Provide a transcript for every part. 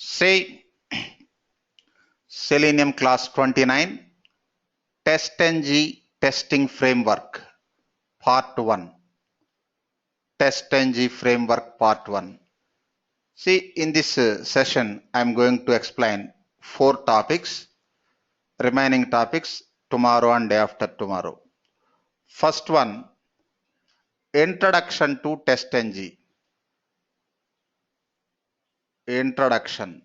Say Selenium class 29, TestNG Testing Framework Part 1. TestNG Framework Part 1. See, in this session, I am going to explain 4 topics. Remaining topics tomorrow and day after tomorrow. First one, Introduction to TestNG. Introduction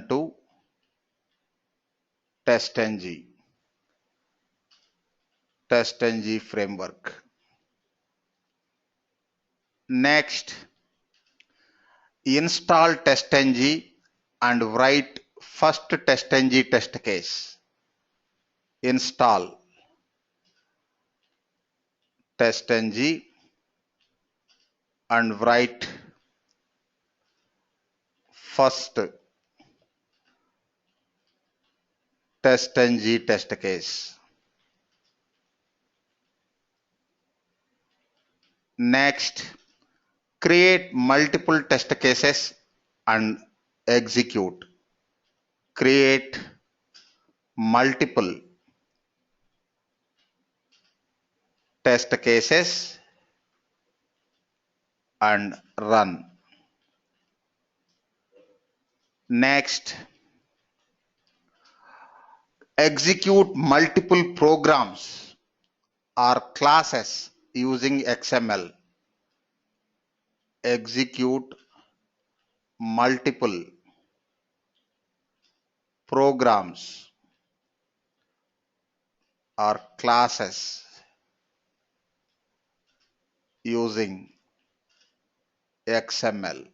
to TestNG Framework. Next, install TestNG and write first TestNG test case. Install TestNG and write first TestNG test case. Next, create multiple test cases and execute. Create multiple test cases and run. Next, execute multiple programs or classes using XML. Execute multiple programs or classes using XML.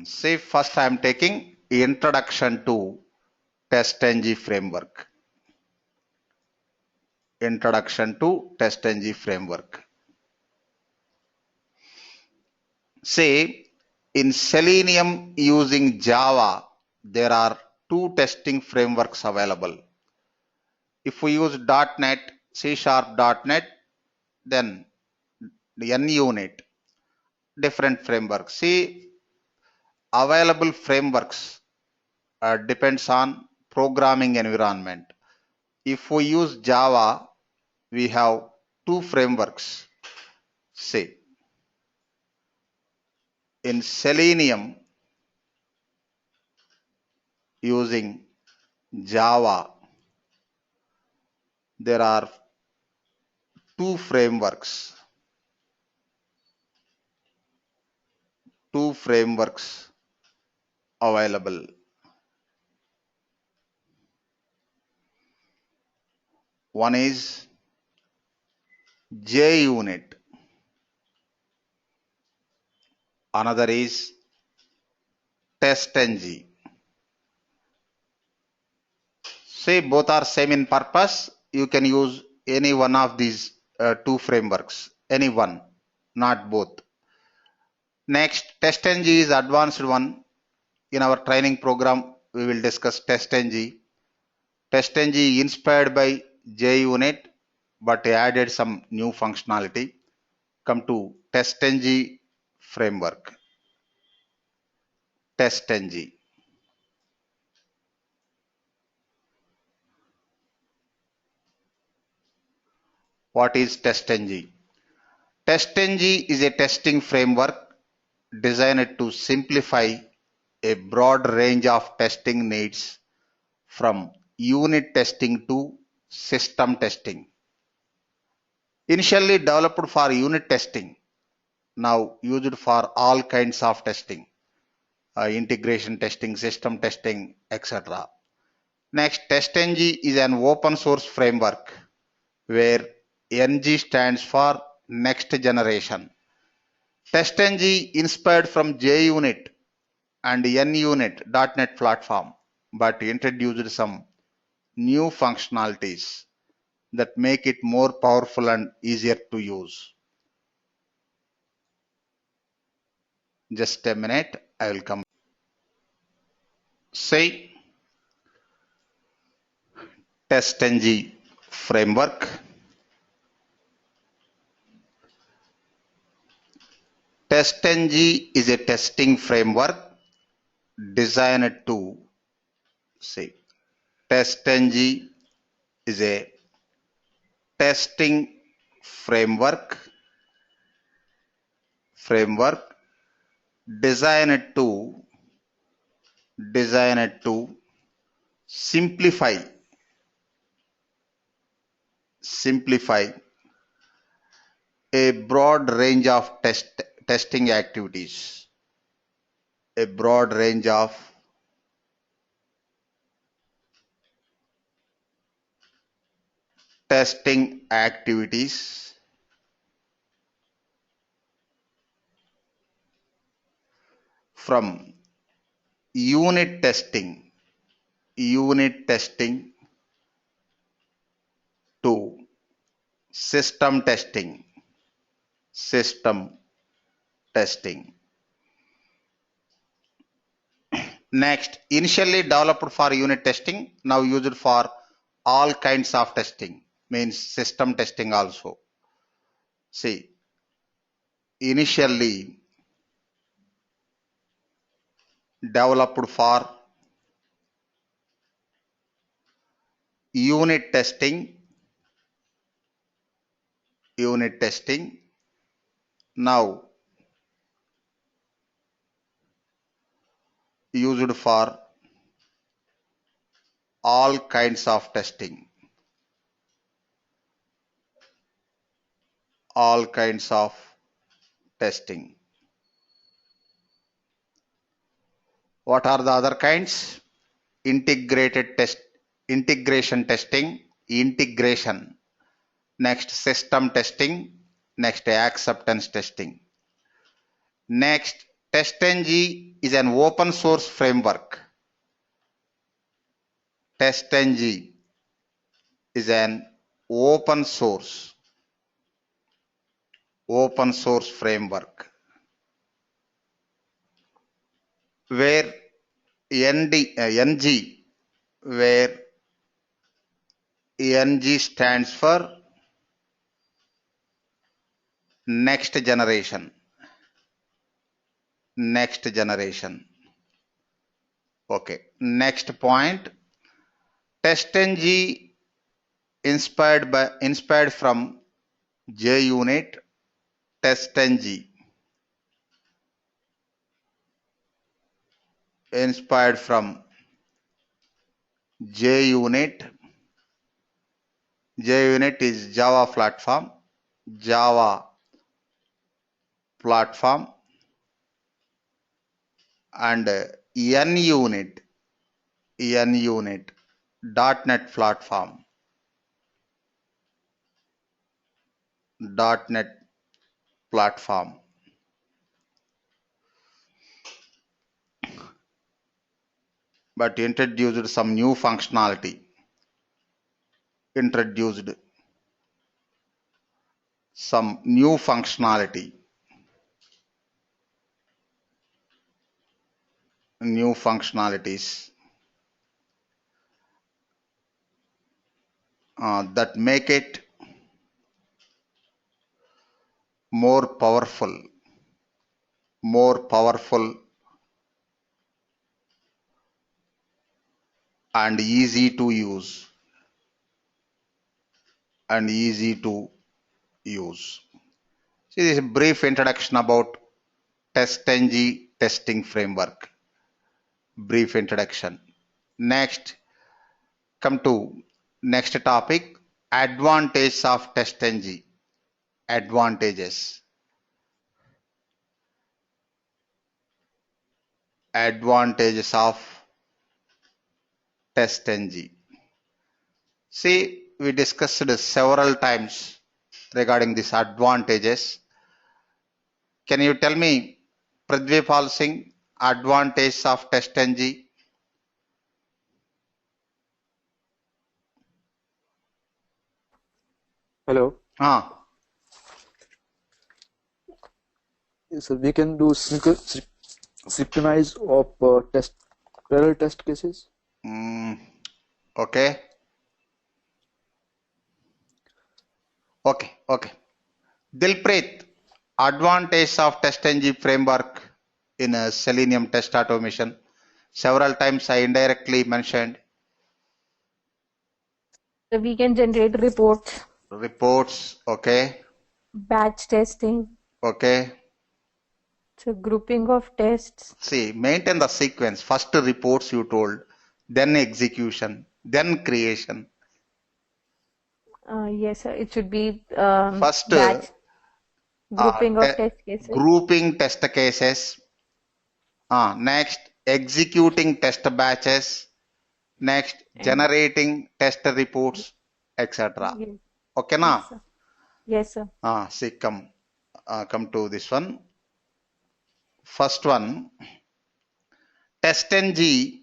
See, first I am taking Introduction to TestNG Framework. Introduction to TestNG Framework. Say, in Selenium using Java, there are 2 testing frameworks available. If we use .NET, C#.NET, then NUnit, different frameworks. See, available frameworks depends on programming environment. If we use Java, we have 2 frameworks. Say, in Selenium using Java, there are 2 frameworks. 2 frameworks available. One is JUnit. Another is TestNG. Say both are same in purpose. You can use any one of these 2 frameworks. Any one, not both. Next, TestNG is advanced one. In our training program, we will discuss TestNG. TestNG inspired by JUnit, but added some new functionality. Come to TestNG Framework. TestNG. What is TestNG? TestNG is a testing framework designed to simplify a broad range of testing needs from unit testing to system testing. Initially developed for unit testing, now used for all kinds of testing, integration testing, system testing, etc. Next, TestNG is an open source framework where NG stands for next generation. TestNG inspired from JUnit and NUnit .NET platform, but introduced some new functionalities that make it more powerful and easier to use. Just a minute, I will come. Say TestNG Framework. TestNG is a testing framework designed to see. TestNG is a testing framework designed to simplify a broad range of testing activities. A broad range of testing activities from unit testing to system testing. Next, initially developed for unit testing, now used for all kinds of testing, means system testing also. See, initially developed for unit testing, now used for all kinds of testing, What are the other kinds? Integration testing, next system testing, next acceptance testing. Next, TestNG is an open source framework. TestNG is an open source framework where NG stands for next generation. Okay. Next point, TestNG inspired from JUnit. TestNG inspired from JUnit. JUnit is Java platform, and NUnit, .NET platform, but introduced some new functionality. New functionalities that make it more powerful and easy to use. See, this is a brief introduction about TestNG testing framework. Next, come to next topic, advantages of TestNG. Advantages of TestNG. See, we discussed several times regarding these advantages. Can you tell me, Pradvipal Singh, advantages of TestNG? Hello. So we can do synchronize of parallel test cases. Okay. Dilpreet, Advantage of TestNG framework in Selenium test automation. Several times I indirectly mentioned So we can generate reports, reports. Okay, batch testing, okay. so grouping of tests. See, maintain the sequence. First reports you told, then execution, then creation. Yes, sir. It should be First, batch grouping of te- test cases grouping test cases. Next, executing test batches. Next, and generating test reports, etc. yes, Okay, na? yes, sir. Yes, sir. See, come to this one. First one, TestNG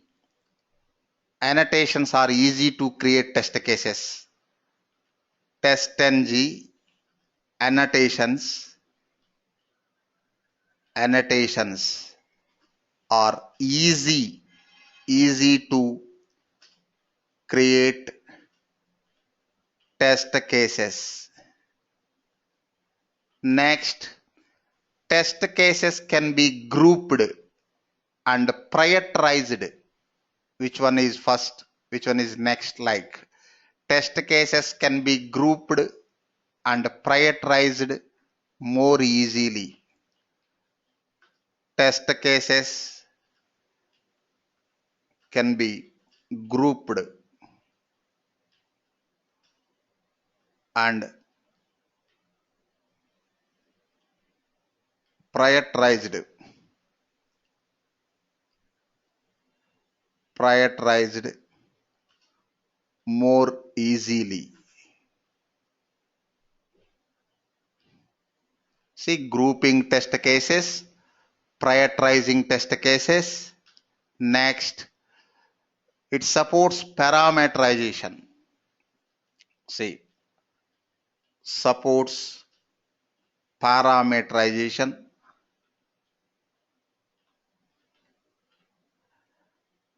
annotations are easy to create test cases. TestNG annotations are easy to create test cases. Next, test cases can be grouped and prioritized. Which one is first, which one is next? Like test cases can be grouped and prioritized more easily. Test cases can be grouped and prioritized more easily. See, grouping test cases, prioritizing test cases. Next, it supports parameterization. See, supports parameterization.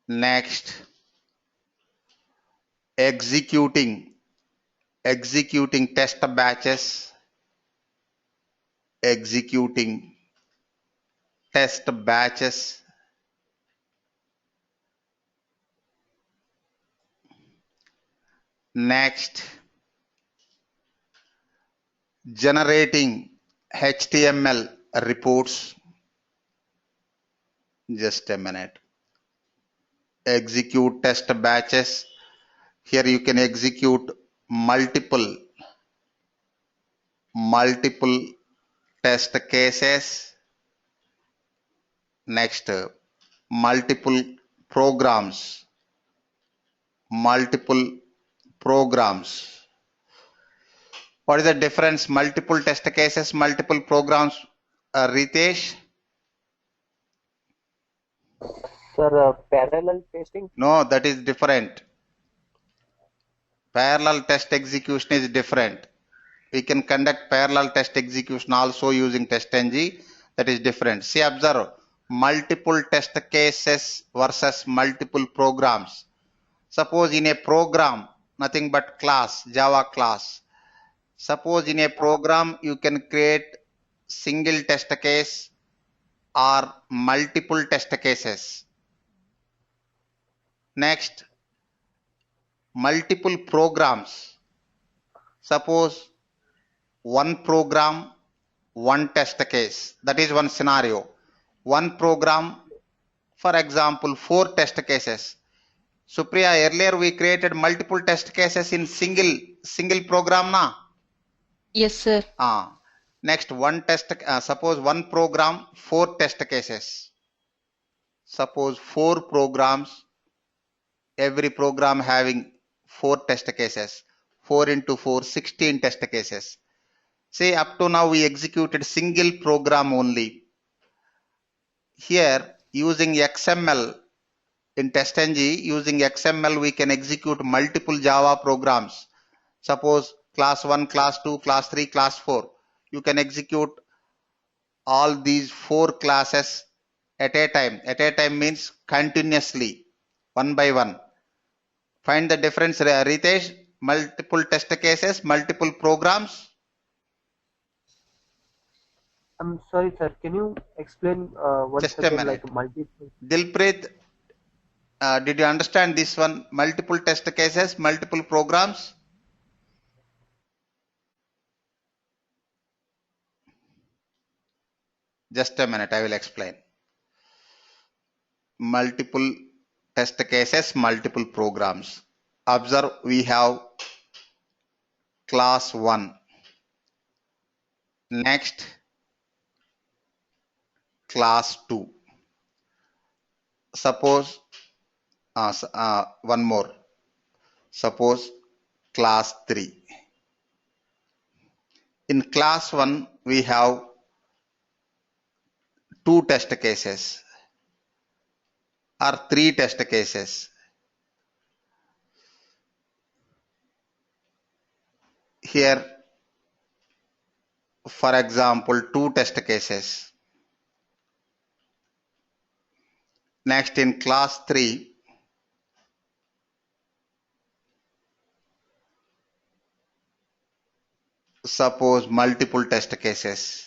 Next, executing test batches, executing test batches. Next, generating HTML reports. Just a minute. Execute test batches. Here you can execute multiple test cases. Next, multiple programs. Multiple programs. What is the difference? Multiple test cases, multiple programs. Ritesh? Sir, parallel testing? No, that is different. Parallel test execution is different. We can conduct parallel test execution also using TestNG. That is different. See, observe. Multiple test cases versus multiple programs. Suppose in a program, nothing but class, Java class. Suppose in a program, you can create single test case or multiple test cases. Next, multiple programs. Suppose one program, one test case. That is one scenario. One program, for example, 4 test cases. Supriya, earlier we created multiple test cases in single program na? Yes, sir. Next, suppose one program, 4 test cases. Suppose 4 programs, every program having 4 test cases. 4 into 4, 16 test cases. See, up to now we executed single program only. Here, using XML, in TestNG, using XML, we can execute multiple Java programs. Suppose class 1, class 2, class 3, class 4. You can execute all these 4 classes at a time. At a time means continuously, one by one. Find the difference, Ritesh. Multiple test cases, multiple programs. I'm sorry, sir. Can you explain once Just a again, minute. like multiple? Dilpreet, did you understand this one? Multiple test cases, multiple programs? Just a minute, I will explain. Multiple test cases, multiple programs. Observe, we have class 1. Next, class 2. Suppose, one more. Suppose class 3. In class 1, we have 2 test cases or 3 test cases. Here, for example, 2 test cases. Next, in class 3, suppose multiple test cases.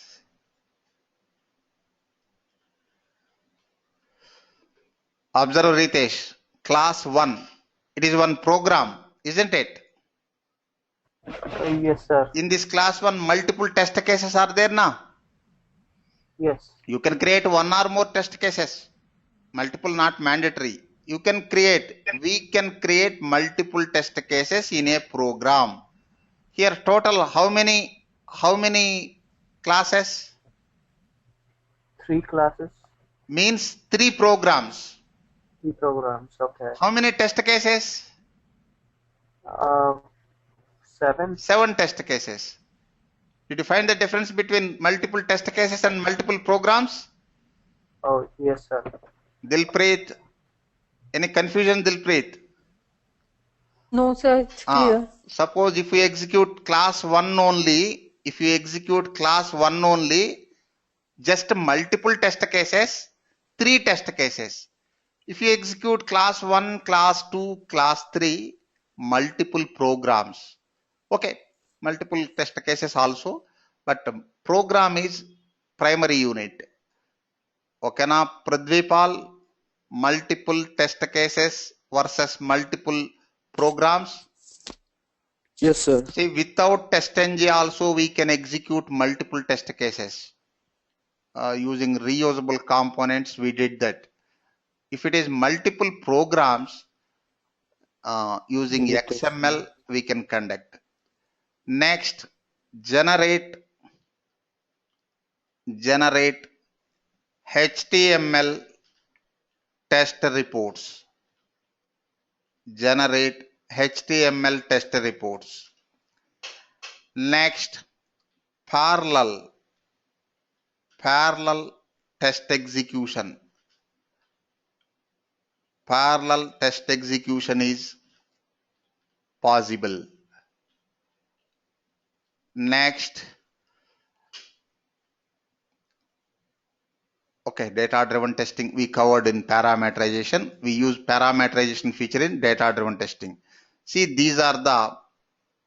Observe, Ritesh, class 1, it is one program, isn't it? Yes, sir. In this class 1, multiple test cases are there now. Yes. You can create one or more test cases. Multiple not mandatory. We can create multiple test cases in a program. Here total how many classes? 3 classes, Means 3 programs. 3 programs. Okay. How many test cases? Uh, 7. 7 test cases. Did you find the difference between multiple test cases and multiple programs? Oh, yes, sir. Dilpreet, any confusion, Dilpreet? No, sir, it's clear. Suppose if we execute class 1 only, just multiple test cases, 3 test cases. If you execute class 1, class 2, class 3, multiple programs. Okay, multiple test cases also, but program is primary unit. Okay, na Pradvipal, multiple test cases versus multiple programs. Yes, sir. See, without TestNG also we can execute multiple test cases using reusable components. We did that. If it is multiple programs using Unit test. XML, we can conduct. Next, generate HTML test reports. Generate HTML test reports. Next, parallel test execution. Parallel test execution is possible. Next, okay, data-driven testing we covered in parameterization. We use parameterization feature in data-driven testing. See, these are the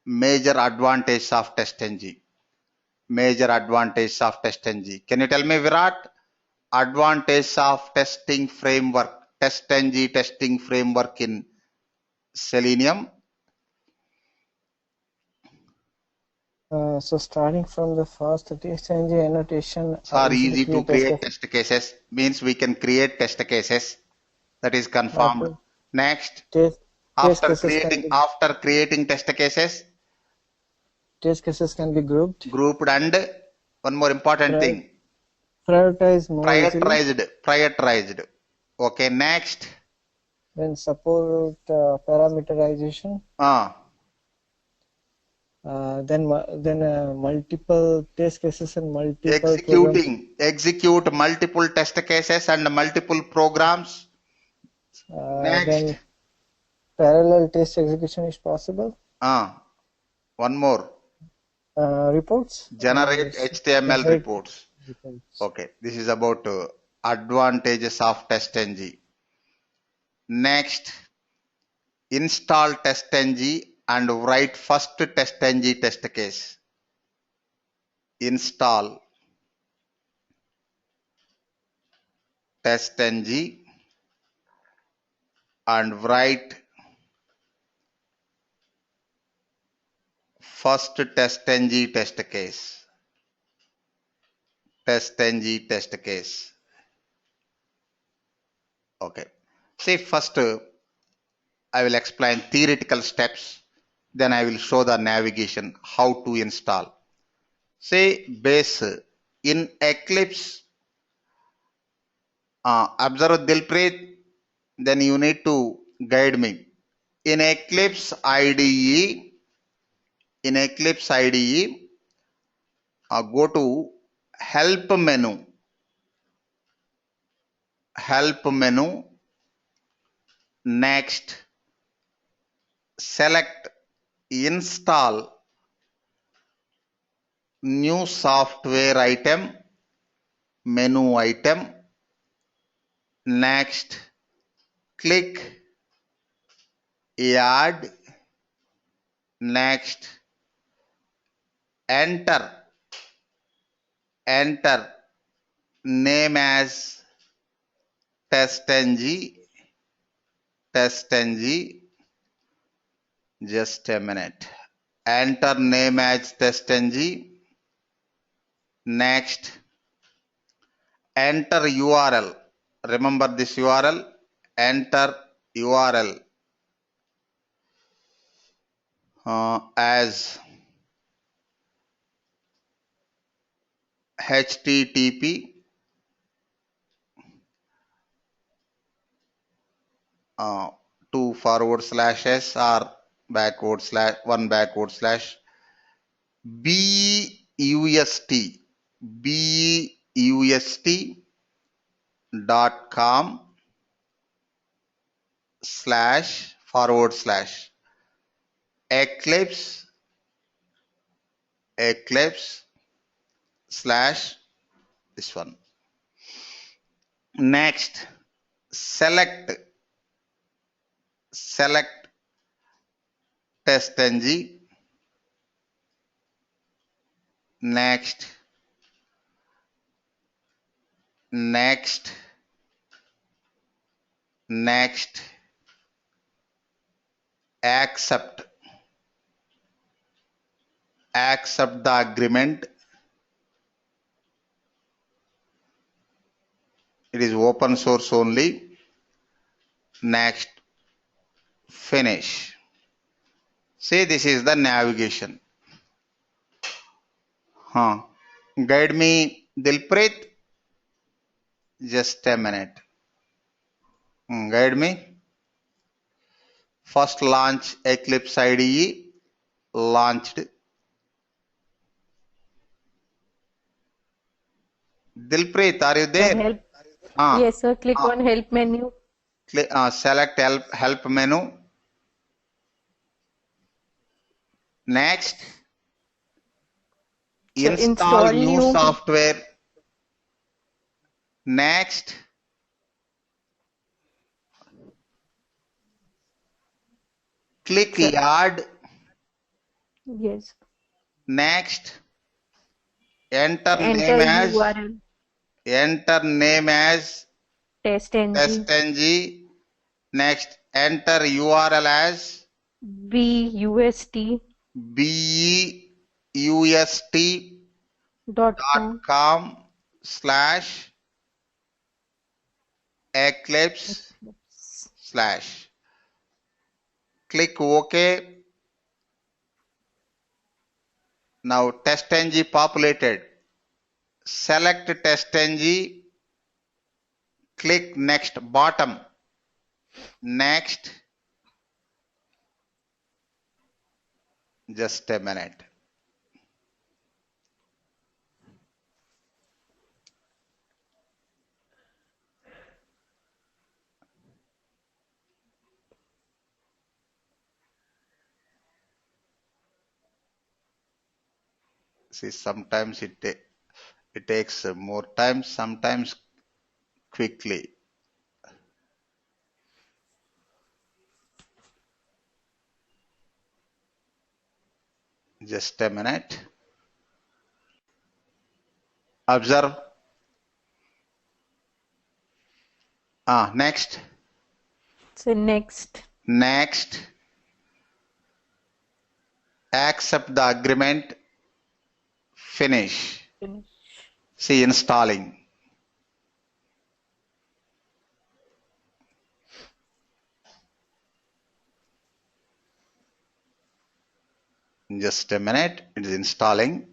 major advantages of TestNG. Major advantages of TestNG. Can you tell me, Virat, advantage of testing framework, TestNG testing framework in Selenium? So starting from the first TestNG annotation Are easy to create test cases. Means we can create test cases. That is confirmed. Next, after creating test cases, test cases can be grouped, and one more important thing, prioritized more prioritized. Okay, next. Then support parameterization. Then multiple test cases and multiple execute multiple test cases and multiple programs. Next. Then parallel test execution is possible. One more. Reports. Generate HTML reports. Okay, this is about advantages of TestNG. Next, install TestNG and write first TestNG test case. Install TestNG and write first TestNG test case. TestNG test case. Okay. See, first I will explain theoretical steps. Then I will show the navigation, how to install. Say base in Eclipse, observe Dilpreet, then you need to guide me. In Eclipse IDE, go to help menu, next select install new software item, menu item, next click add, next enter name as TestNG, just a minute, enter name as TestNG, next enter URL, remember this URL, enter URL as http two forward slashes or one backward slash bust.com// eclipse slash this one. Next select TestNG, next accept the agreement. It is open source only. Next finish. See, this is the navigation. Guide me, Dilpreet. Just a minute. Guide me. First launch Eclipse IDE. Launched. Dilpreet, are you there? Help. Ah, Yes, sir. Click on help menu. Select help menu. Next, So install new software. Next, click add. Yes. Next, enter URL. name as TestNG. Next, enter URL as beust.com/eclipse/. Click OK. Now TestNG populated. Select TestNG. Click next bottom. Next. Just a minute. See, sometimes it takes more time, sometimes quickly. Just a minute. Observe. Next. So next. Next. Accept the agreement. Finish. Finish. See, installing. Just a minute, it is installing.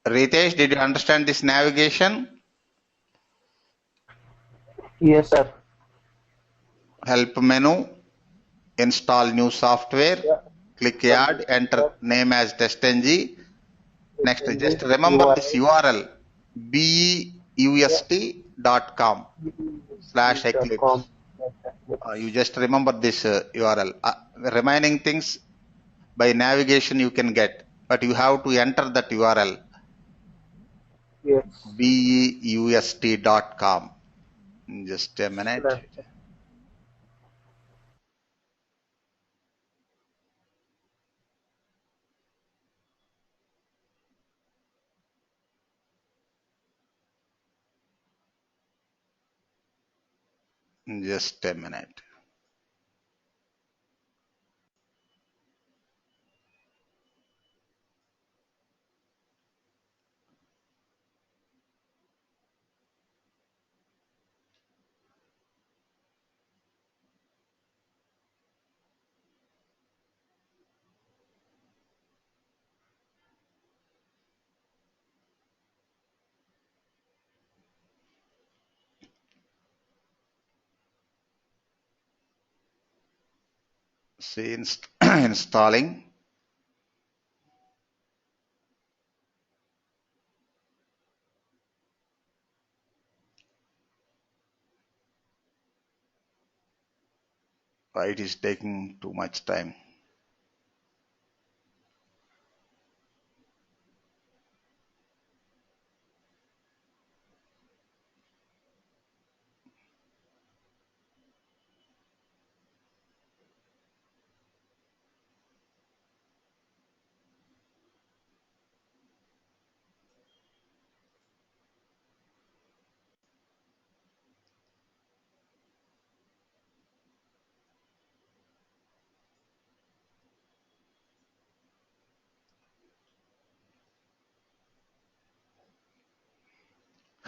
Ritesh, did you understand this navigation? Yes, sir. Help menu, install new software, Yeah. click One add, minute, enter sir. name as TestNG. Next, TestNG just remember this URL. URL, beust.com/eclipse. .com. You just remember this URL. Remaining things by navigation you can get, but you have to enter that URL, Yes. beust.com. Just a minute. Slash. Just a minute. See, installing. It is taking too much time.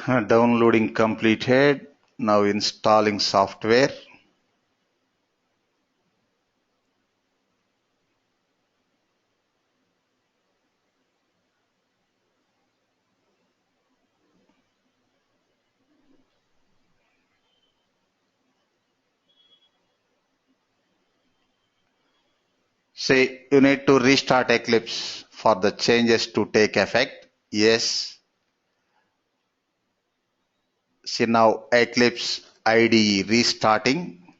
Downloading completed. Now installing software. Say you need to restart Eclipse for the changes to take effect. Yes. See now Eclipse IDE restarting.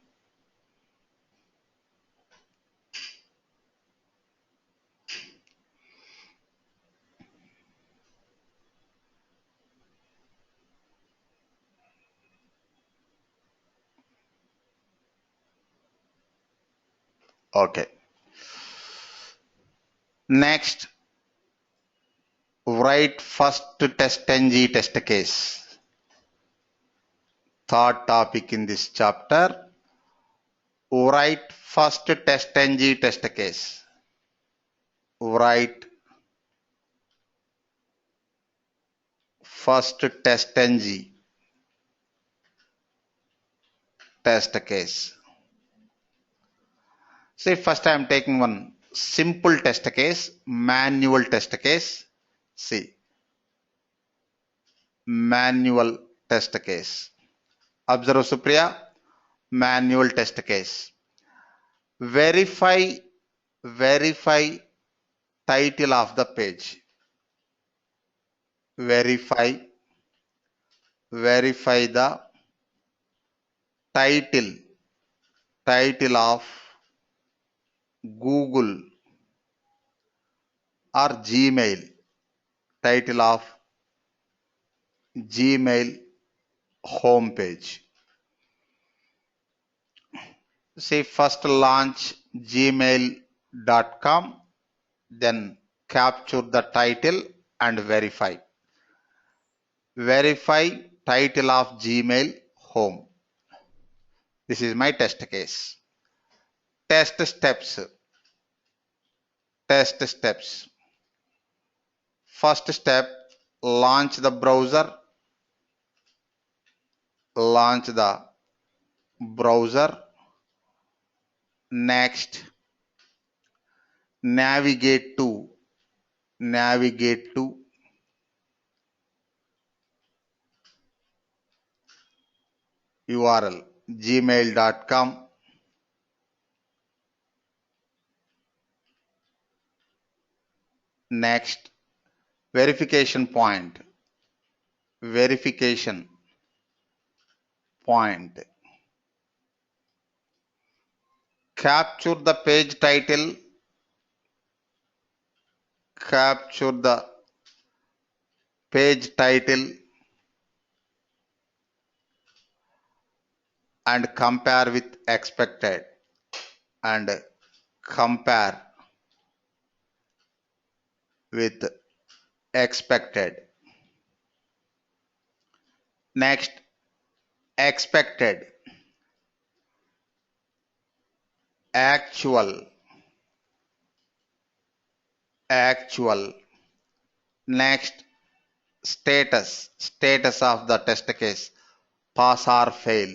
Okay. Next, write first TestNG test case. Third topic in this chapter. Write first TestNG test case. Write first TestNG test case. See, first I am taking one simple test case, manual test case. See, manual test case. Observe Supriya, manual test case. Verify title of the page. Verify the title of Google or Gmail, title of Gmail homepage. See, first launch gmail.com, then capture the title and verify. Verify title of Gmail home. This is my test case. Test steps. Test steps. First step, launch the browser. Launch the browser. Next, navigate to URL gmail.com. Next, verification point. Capture the page title. Capture the page title and compare with expected. Next, expected, actual. Next, status of the test case, pass or fail.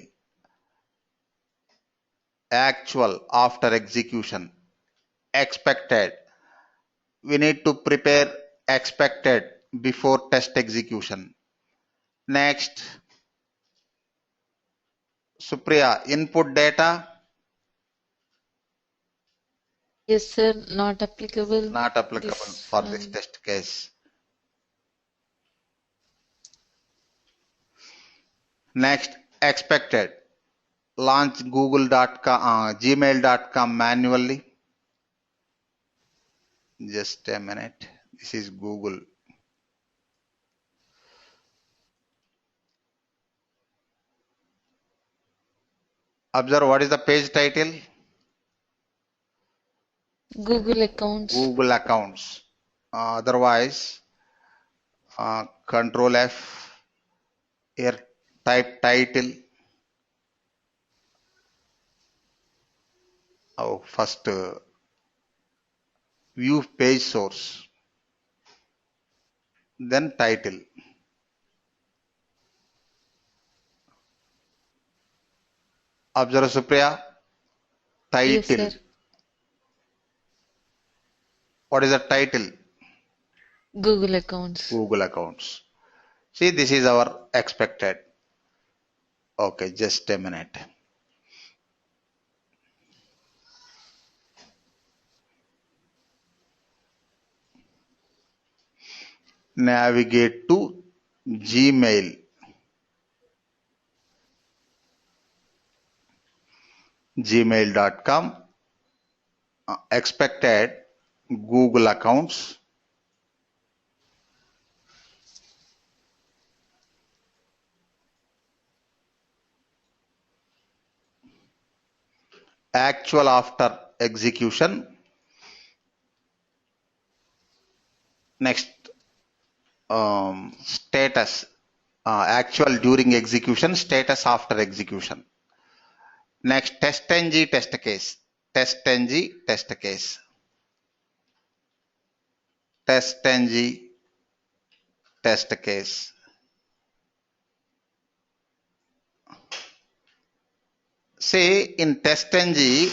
Actual after execution. Expected, we need to prepare expected before test execution. Next, Supriya, input data. Yes, sir. Not applicable. Not applicable This for this test case. Next, expected. Launch google.com, gmail.com manually. Just a minute. This is Google. Observe what is the page title? Google accounts. Google accounts. Otherwise, Control F. Here, type title. First, view page source. Then title. Observe, Supriya. Title. Yes, sir. What is the title? Google accounts. Google accounts. See, this is our expected. Okay, just a minute. Navigate to Gmail. Gmail.com. Expected Google accounts. Actual after execution. Next, status. Actual during execution, status after execution. Next, TestNG test case. TestNG test case. TestNG test case. Say in TestNG,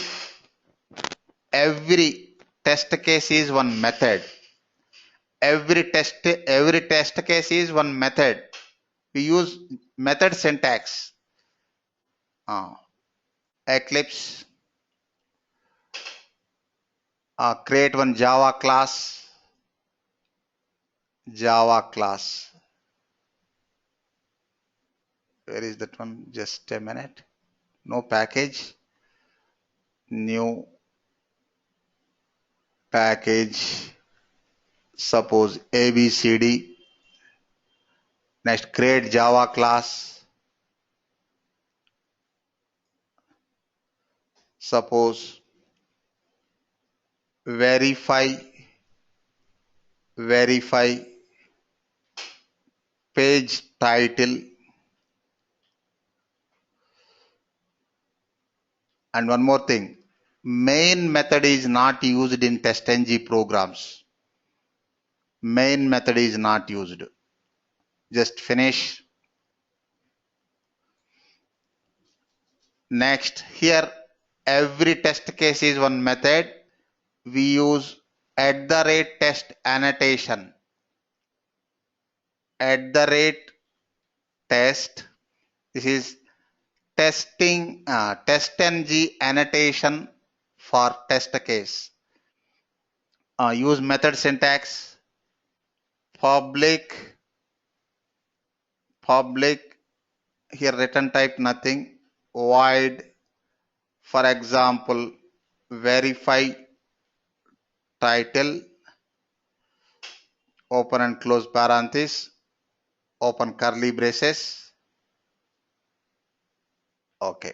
every test case is one method. Every test case is one method. We use method syntax. Eclipse. Create one Java class. Where is that one? Just a minute. No package. New package. Suppose ABCD. Next, create Java class. Suppose verify page title, and one more thing, main method is not used in TestNG programs. Main method is not used. Just finish. Next, here every test case is one method. We use @test annotation. @test. This is TestNG annotation for test case. Use method syntax. Public. Here return type nothing. Void. For example, verify title. Open and close parenthesis. Open curly braces. Okay.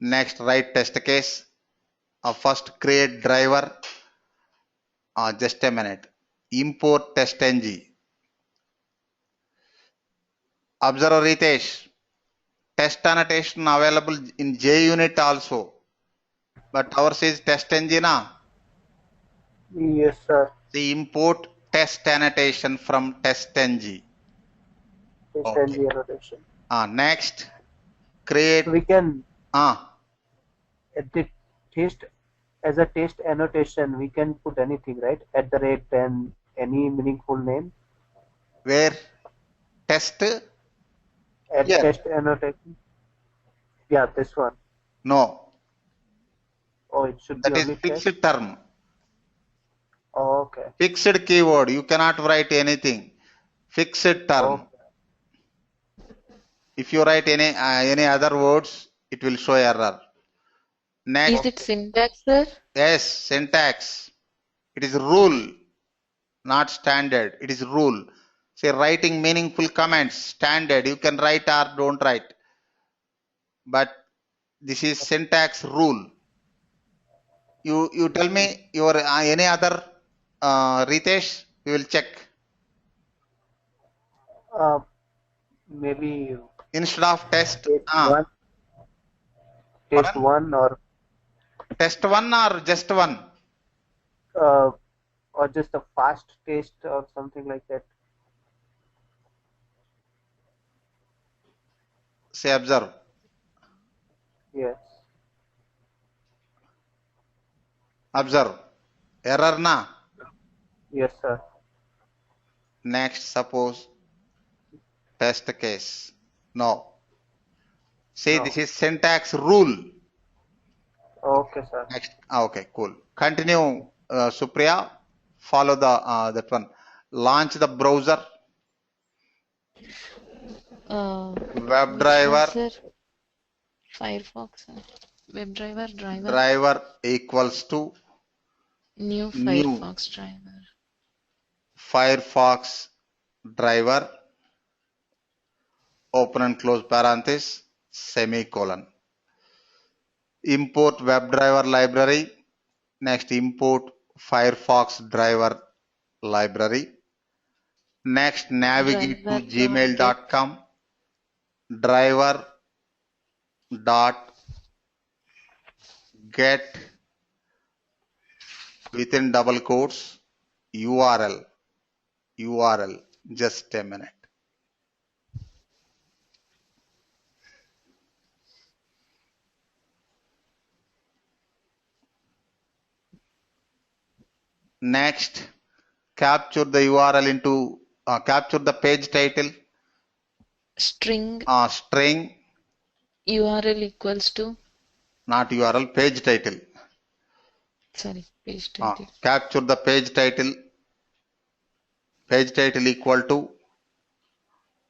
Next, write test case. First, create driver. Just a minute. Import TestNG. Observe Ritesh. Test annotation available in JUnit also. But ours is TestNG na. Yes, sir. See, import test annotation from TestNG. Okay. TestNG annotation. Next, create. So we can Uh, test as a test annotation. We can put anything, right? @ and any meaningful name. where test? At Here. test annotation. Yeah, this one. No. Oh, it should That be is only fixed test. term. Oh, okay. Fixed keyword. You cannot write anything. Fixed term. Okay. If you write any other words, it will show error. Next. Is it syntax, sir? Yes, syntax. It is rule, not standard. It is rule. Say writing meaningful comments, standard. You can write or don't write. But this is syntax rule. You tell me your any other Ritesh, we will check. Maybe Instead of test, one. Test pardon? one Test one or just one? or just a fast test or something like that. Say observe. Yes. Observe. Error na. Yes, sir. Next, suppose test case. No. See, No. this is syntax rule. Okay, sir. Next. Okay, cool. Continue, Supriya. Follow the that one. Launch the browser. WebDriver. Which one, sir? Firefox, sir. WebDriver, driver. Driver equals to New Firefox driver. Firefox driver. Open and close parenthesis. Semicolon. Import WebDriver library. Next, import Firefox driver library. Next, navigate to gmail.com. Driver dot get within double quotes URL. Just a minute. Next, capture the URL into capture the page title. String. String. URL equals to. Not URL, page title. Sorry, page title. Capture the page title. Page title equal to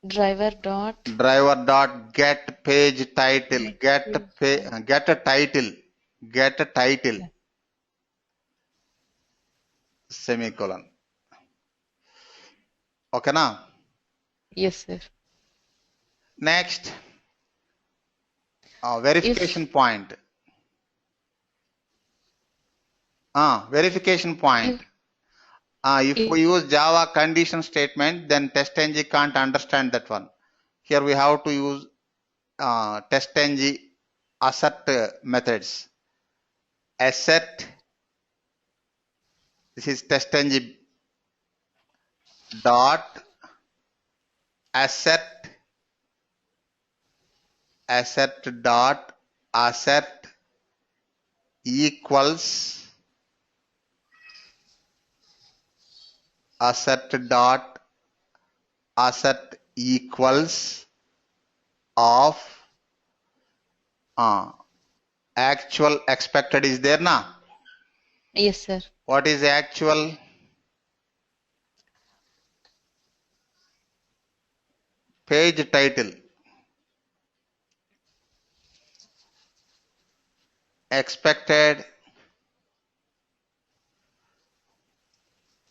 driver dot get page title. Get a title. Get a title. Semicolon. Okay na? Yes, sir. Next, verification point. Verification point. If we use Java condition statement, then TestNG can't understand that one. Here we have to use TestNG assert methods. Assert. This is TestNG dot assert dot assert equals assert dot assert equals of actual expected is there na? Yes, sir. What is actual? Page title. Expected.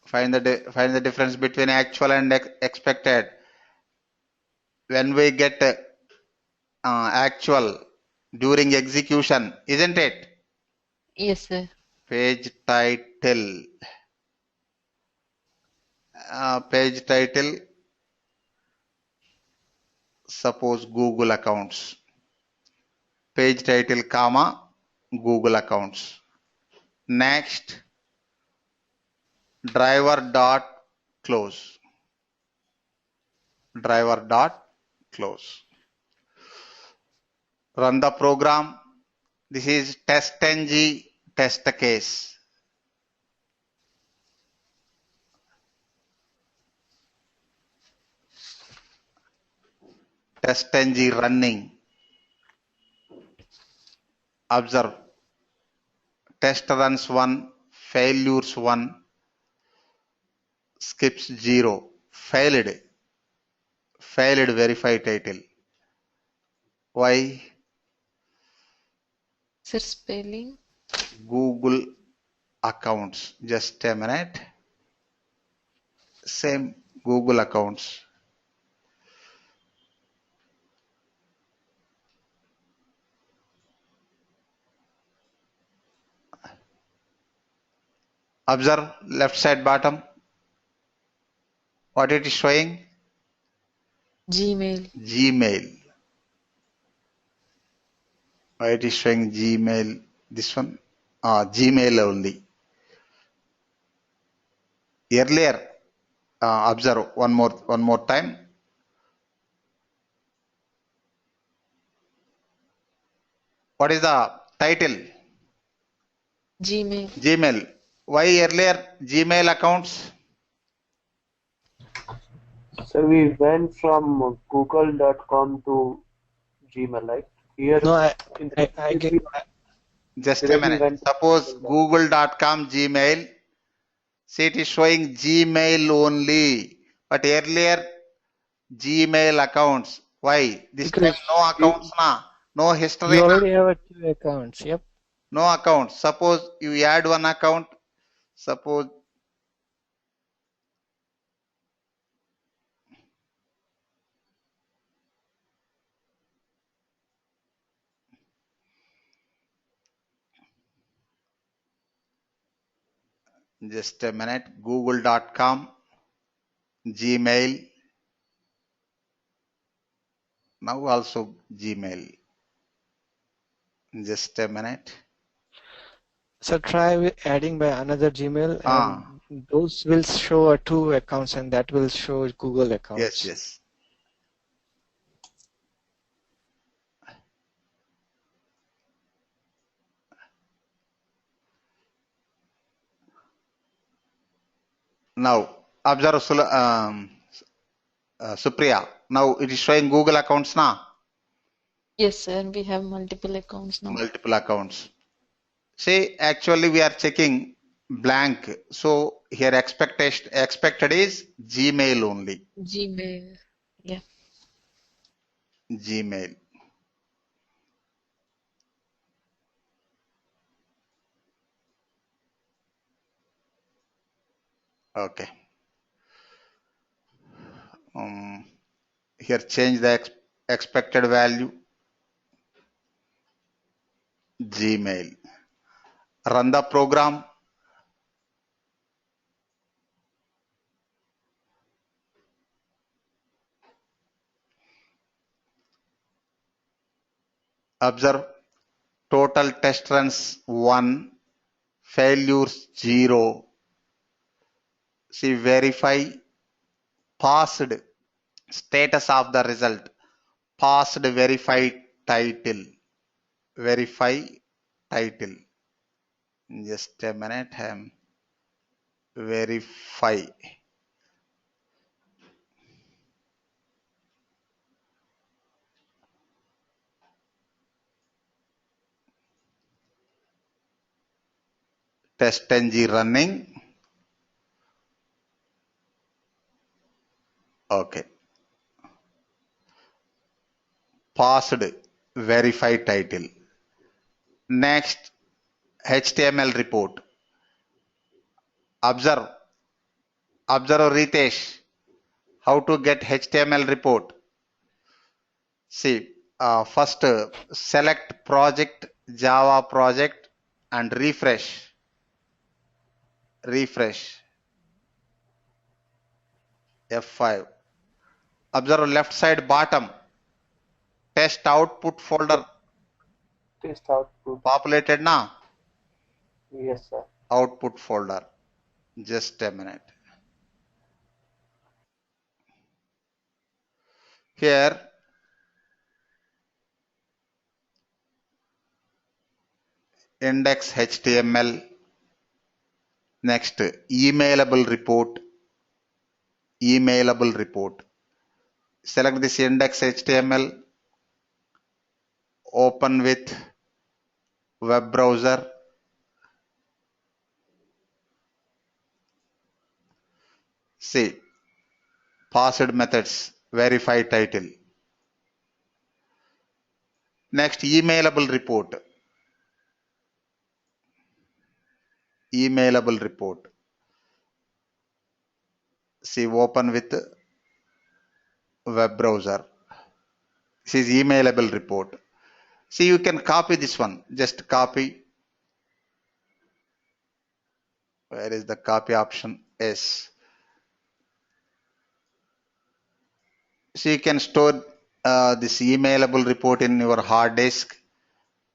Find the difference between actual and expected. When we get actual during execution, isn't it? Yes, sir. Page title. Page title. Suppose Google accounts. Page title, comma, Google accounts. Next, driver dot close. Driver dot close. Run the program. This is TestNG test case. TestNG running. Observe. Test runs 1, failures 1, skips 0. Failed verify title. Why? Sir, spelling. Google accounts. Just a minute. Same Google accounts. Observe left side bottom. What it is showing? Gmail. Gmail. Why it is showing Gmail? This one? Gmail only. Earlier, observe one more time. What is the title? Gmail. Gmail. Why earlier Gmail accounts? So we went from google.com to Gmail, right? Here, No, in I this get. we Just a directly minute. went to Suppose google.com. google.com Gmail. See, it is showing Gmail only. But earlier Gmail accounts. Why? This time Because no accounts na. No history you na. already have a two accounts. Yep. No accounts. Suppose you add one account. Suppose just a minute. Google.com Gmail. Now also Gmail. Just a minute. So try adding by another Gmail, Ah, and those will show a two accounts, and that will show Google accounts. yes. Now observe Supriya. Now it is showing Google accounts now. Yes, sir. We have multiple accounts now. Multiple accounts. See, actually we are checking blank. So here expected is Gmail only. Gmail. Yeah. Gmail. Okay. Here change the expected value. Gmail. Run the program. Observe total test runs 1, failures 0. See, verify passed status of the result. Passed verify title. Verify title. Just a minute. Verify. TestNG running. Okay. Passed verify title. Next, HTML report. Observe Ritesh, how to get HTML report. See, first select project, Java project and refresh. F5. Observe left side bottom. Test output folder. Test output. Populated now. Yes, sir. Output folder. Just a minute. Here, index HTML. Next, emailable report. Select this index HTML. Open with web browser. See, passed methods, verify title. Next, emailable report. See, open with web browser. This is emailable report. See, you can copy this one. Just copy. Where is the copy option? Yes. So you can store this emailable report in your hard disk.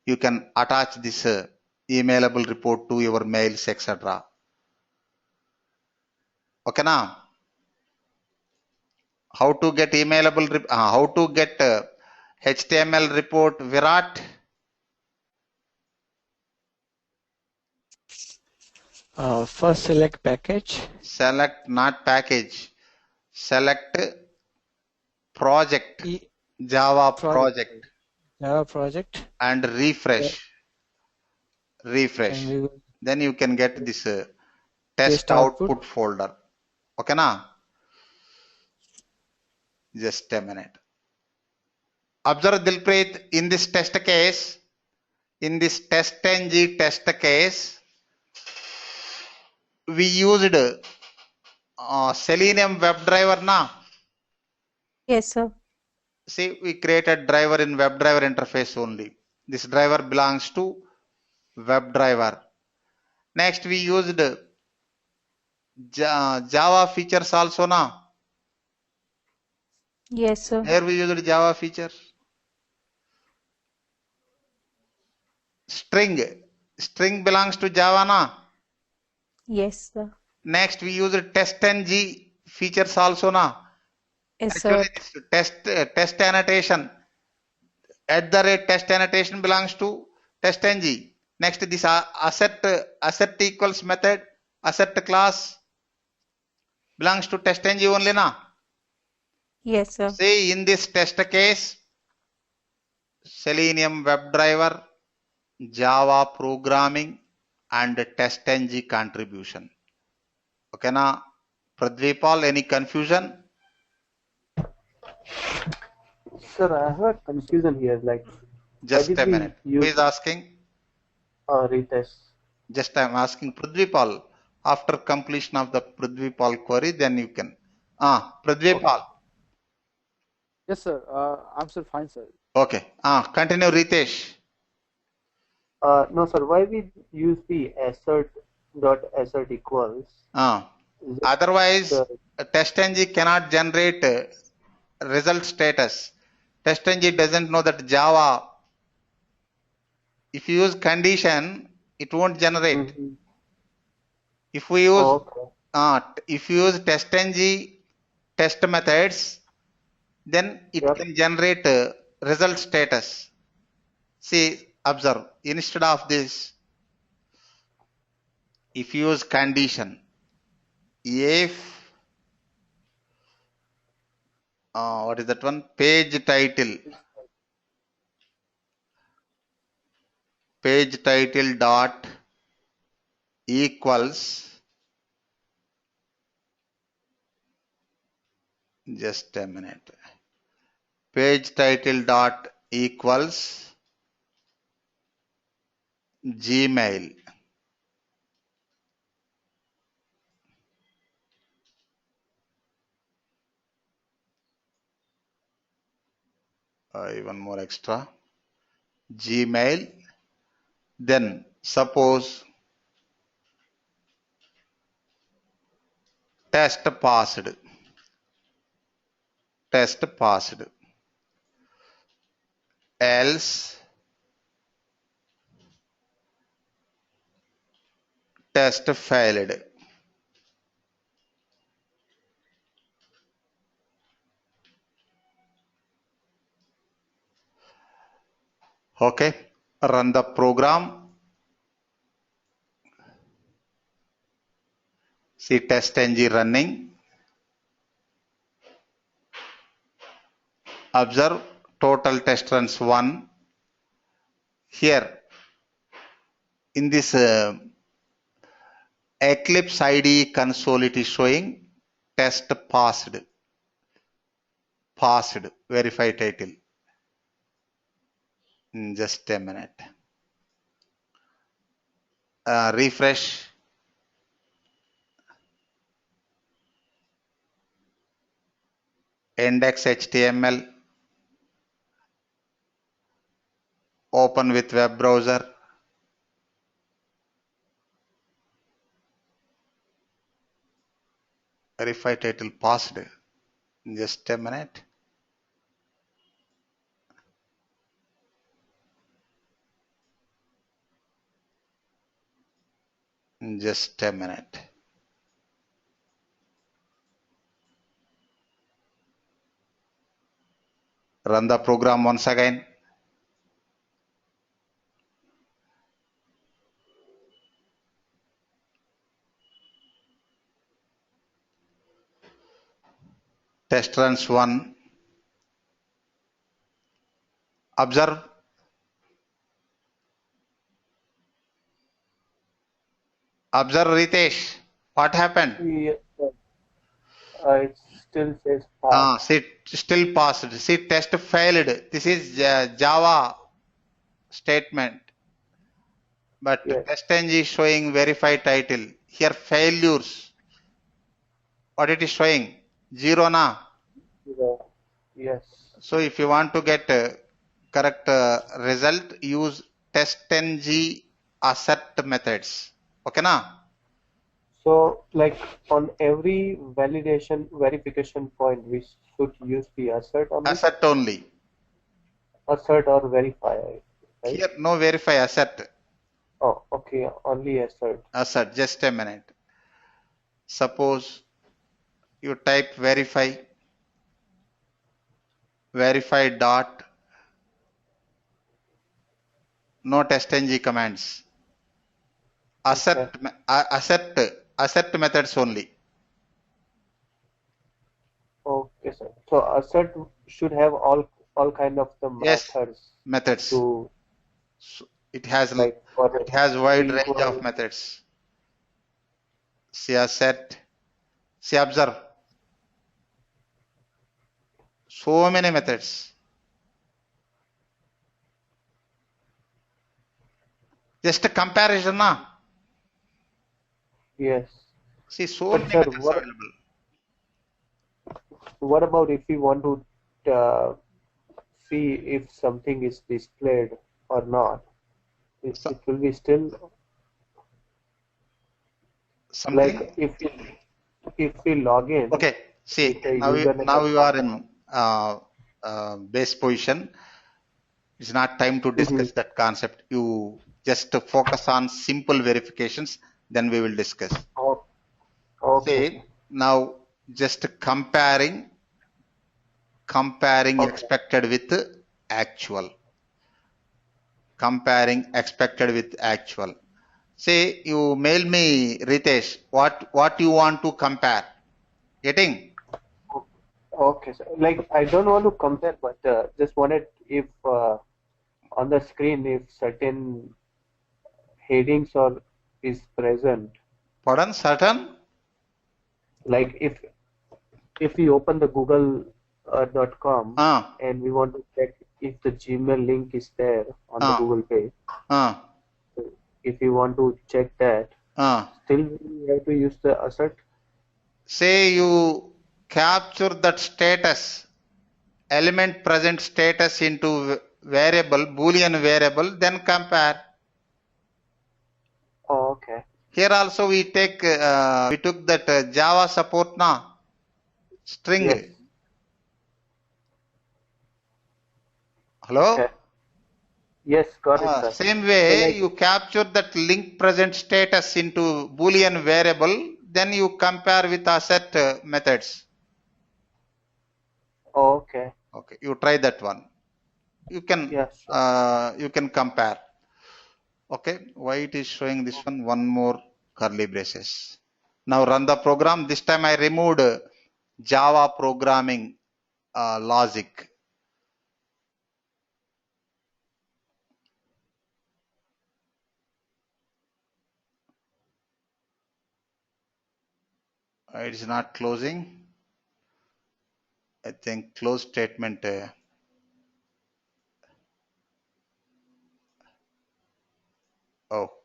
You can attach this emailable report to your mails, etc. Okay, now how to get HTML report, Virat? First select package. Select not package. Select project. Java project. Java project. And refresh. And Then you can get this test output folder. Okay, now just a minute. Observe Dilpreet, in this test case, in this TestNG test case, we used Selenium WebDriver now. Yes, sir. See, we created driver in WebDriver interface only. This driver belongs to WebDriver. Next, we used Java features also now. Yes, sir. Here we used Java features. String belongs to Java now. Yes, sir. Next, we use TestNG features also now. Yes, sir. Actually, this test annotation @test annotation belongs to TestNG. Next, this asset equals method, asset class belongs to TestNG only now. Yes, sir. See, in this test case, Selenium WebDriver, Java programming, and TestNG contribution. Okay, now, Pradvipal, any confusion? Sir, I have a confusion here. Like, just a minute. Who is asking? Retest. Just I am asking Pradvipal. After completion of the Pradvipal query, then you can. Pradvipal. Okay. Yes, sir. I'm still fine, sir. Okay. Continue, Ritesh. No, sir. Why we use the assert equals? Otherwise, TestNG cannot generate result status. TestNG doesn't know that Java If you use condition, it won't generate. Mhm. If we use Okay. if you use TestNG test methods, then it Yep. can generate result status. See, observe, instead of this, if you use condition, if what is that one? Page title dot equals, just a minute, page title dot equals Gmail. Even more extra, Gmail. Then suppose test passed, else test failed. Okay, run the program. See TestNG running. Observe total test runs 1. Here in this Eclipse IDE console, it is showing test passed, verify title. Just a minute. Refresh. Index HTML. Open with web browser. Verify title passed. Just a minute. Just a minute. Run the program once again. Test runs 1. Observe. Observe, Ritesh. What happened? Yes, sir. It still says pass. See, still passed. See, test failed. This is Java statement. But Yes. TestNG is showing verify title. Here failures. What it is showing? 0 na. Zero. Yes. So if you want to get correct result, use TestNG assert methods. Okay na? So, like on every verification point, we should use the assert only, Assert only. assert or verify, right? Here no verify, assert. Oh, okay, only assert. Assert. Just a minute. Suppose you type verify dot, no TestNG commands. Assert, assert methods only. Okay, sir. So assert should have all kind of the Yes, methods to So it has like for wide range equal. of methods. See assert. See observe. So many methods. Just a comparison, na? Yes. See, so But many sir, methods available. what about if we want to see if something is displayed or not? It will be still Something. like if we log in. Okay. See, with a now username you and are password. in base position. It's not time to discuss that concept. You just focus on simple verifications, then we will discuss. Oh, okay, Say now just comparing okay. expected with actual. Comparing expected with actual. Say you mail me, Ritesh, what you want to compare? Getting? Okay, so like I don't want to compare, but just wanted if on the screen if certain headings or is present. Pardon? Certain? Like if we open the Google.com Ah, and we want to check if the Gmail link is there on the ah, Google page. ah, So if we want to check that, ah. still we have to use the assert. Say you capture that status, element present status into variable, Boolean variable, then compare. Oh, okay. Here also we took that Java support na string. Yes. Hello? Okay. Yes, got it, sir. Same So way, like, you capture that link present status into Boolean variable, then you compare with assert methods. oh, okay. Okay, you try that one. Yes. You can compare. Okay, why it is showing this one? One more curly braces. Now run the program. This time I removed Java programming logic. It is not closing. I think close statement.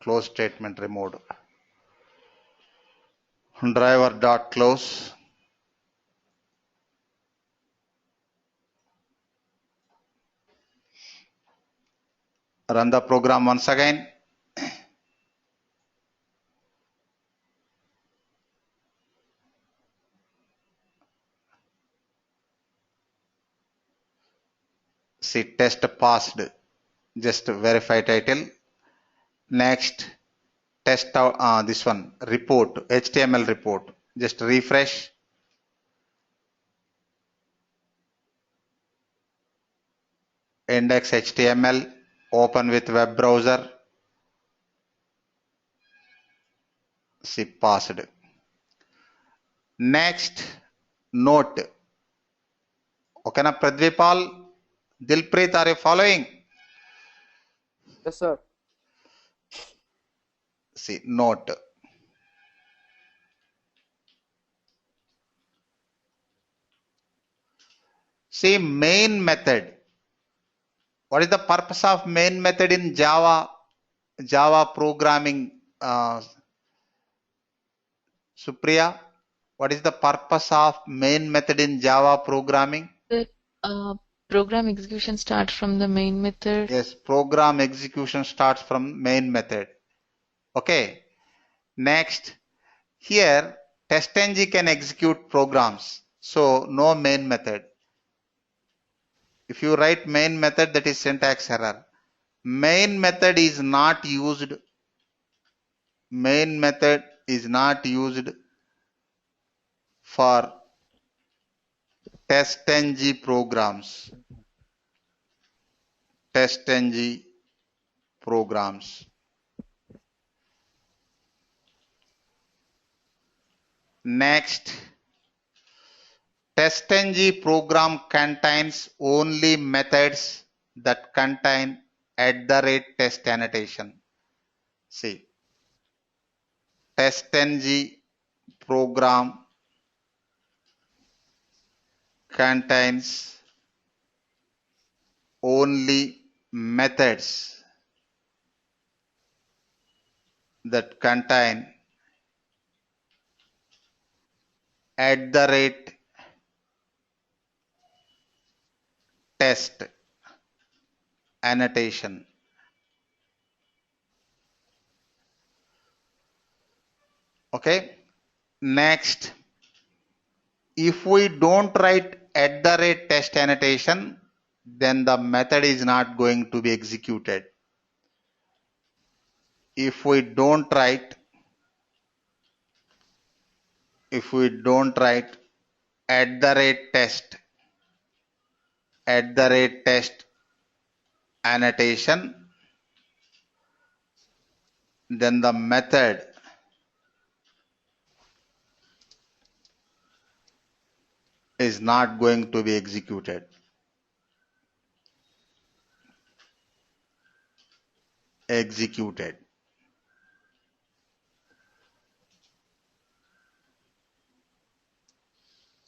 Close statement removed. Driver dot close. Run the program once again. See test passed. Just verify title. Next test out this one report HTML report. Just refresh. Index HTML. Open with web browser. See passed. Next note. Okay na Pradvipal, Dilpreet, are you following? Yes, sir. See note. See main method. What is the purpose of main method in Java programming? Supriya, what is the purpose of main method in Java programming? The program execution starts from the main method. Yes, program execution starts from main method. Okay. Next, here TestNG can execute programs. So no main method. If you write main method, that is syntax error. Main method is not used. Main method is not used for TestNG programs. TestNG programs. Next, TestNG program contains only methods that contain @test annotation. See, TestNG program contains only methods that contain @test annotation. Okay. Next, if we don't write @test annotation, then the method is not going to be executed. If we don't write @test test annotation, then the method is not going to be executed.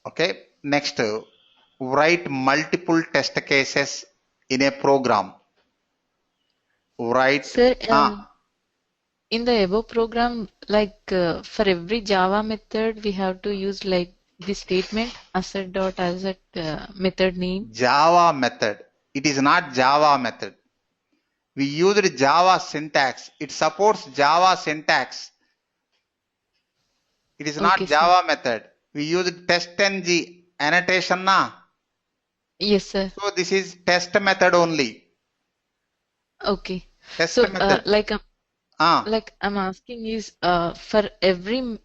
Okay. Next, write multiple test cases in a program. Write. Sir, in the above program, like for every Java method, we have to use like the statement asset method name. Java method. It is not Java method. We used Java syntax. It supports Java syntax. It is not Okay, sir. Java method. We used TestNG annotation na. Yes, sir. So this is test method only. Okay. Test So, method. like I'm asking is for every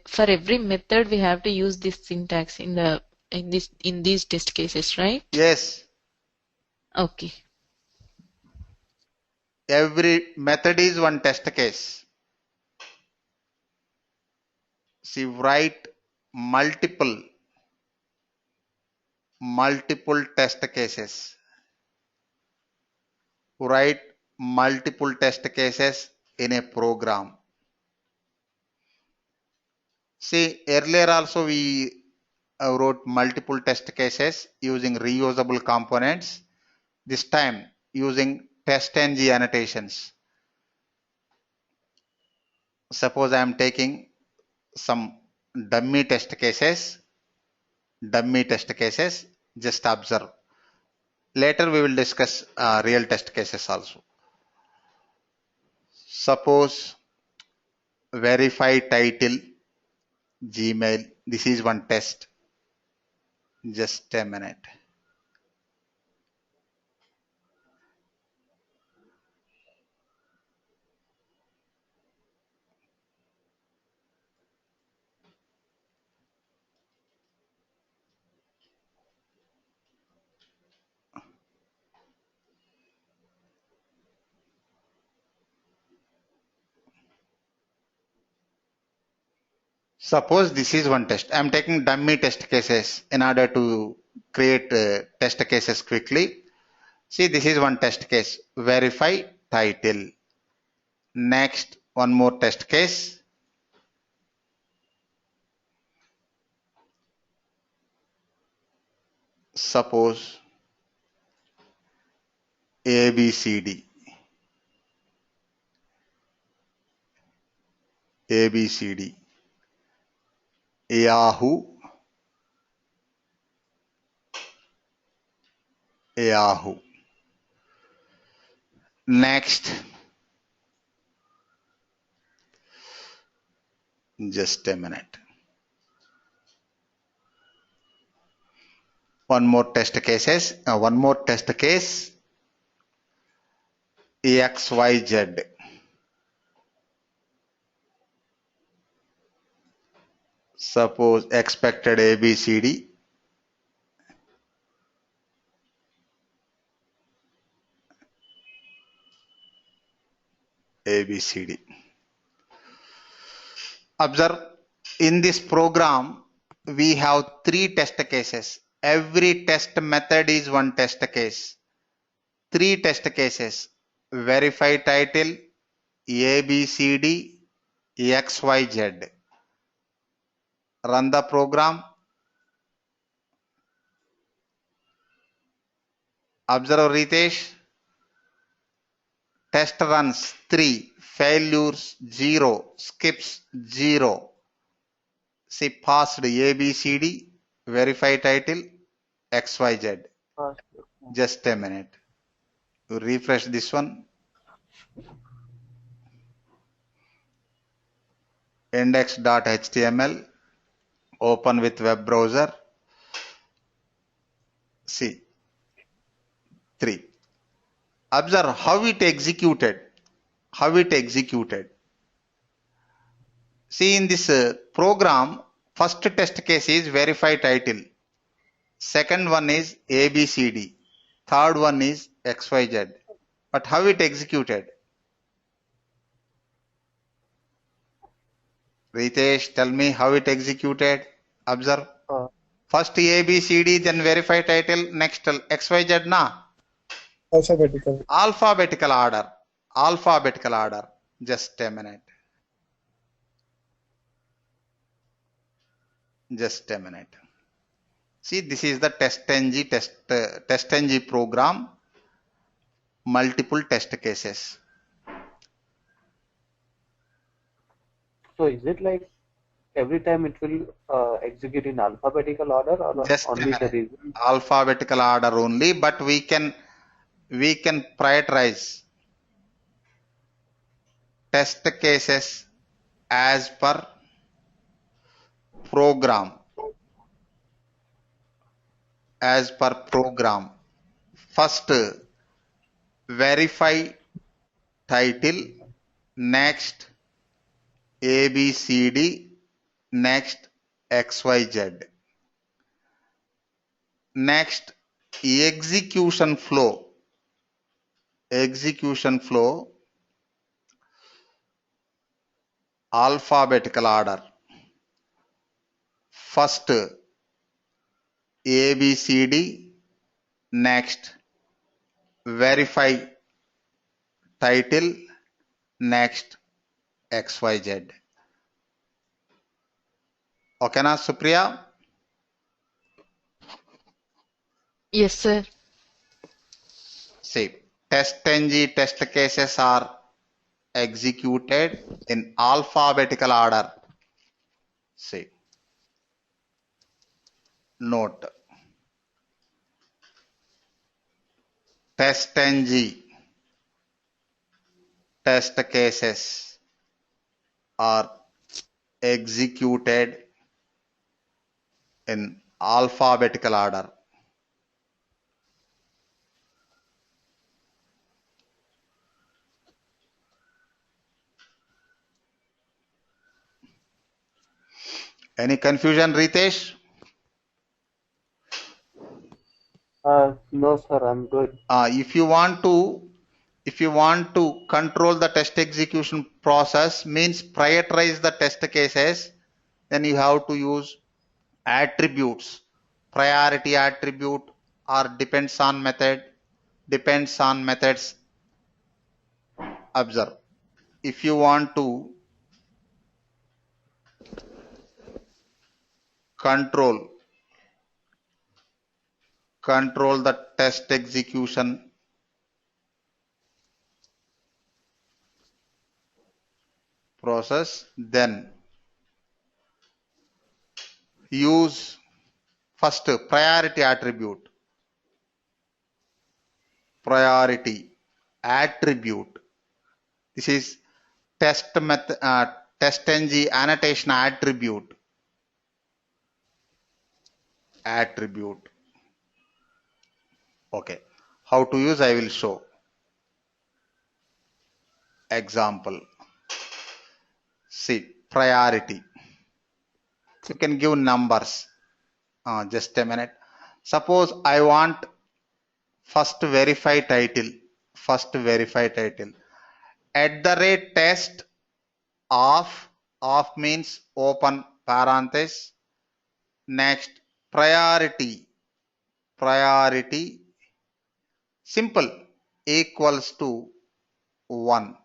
for every method we have to use this syntax in these test cases, right? Yes. Okay. Every method is one test case. See, write multiple test cases. Write multiple test cases in a program. See, earlier also we wrote multiple test cases using reusable components. This time using TestNG annotations. Suppose I am taking some dummy test cases. Just observe. Later we will discuss real test cases also. Suppose verify title Gmail. This is one test. Just a minute. Suppose this is one test. I am taking dummy test cases in order to create test cases quickly. See, this is one test case. Verify title. Next, one more test case. Suppose ABCD. Yahoo. Next, just a minute. One more test case. XYZ. Suppose expected ABCD. Observe, in this program we have three test cases. Every test method is one test case. Three test cases. Verify title, ABCD, XYZ. Run the program. Observe, Ritesh. Test runs 3, failures 0, skips 0. See, passed ABCD, verify title, XYZ. Just a minute. You refresh this one. Index.html. Open with web browser. See, 3. Observe how it executed. How it executed. See, in this program, first test case is verify title. Second one is ABCD. Third one is XYZ. But how it executed? Ritesh, tell me how it executed. Observe. First ABCD, then verify title, next XYZ na? Alphabetical. Alphabetical order. Alphabetical order. Just a minute. Just a minute. See, this is the TestNG program. Multiple test cases. So is it like every time it will execute in alphabetical order, or Just only the result? Alphabetical order only, but we can prioritize test cases as per program. As per program. First verify title, next ABCD, next XYZ. Next execution flow. Execution flow, alphabetical order. First ABCD, next verify title, next XYZ. Okay na, Supriya? Yes, sir. See, TestNG test cases are executed in alphabetical order. See, note, TestNG test cases are executed in alphabetical order. Any confusion, Ritesh? No, sir, I'm good. If you want to control the test execution process, means prioritize the test cases, then you have to use attributes, priority attribute or depends on method, depends on methods. Observe. If you want to control the test execution process, then use first priority attribute. Priority attribute. This is TestNG annotation attribute. Attribute. Okay. How to use I will show. Example. See, priority. You can give numbers. Just a minute. Suppose I want first verify title. First verify title. @test of means open parenthesis. Next priority simple equals to 1.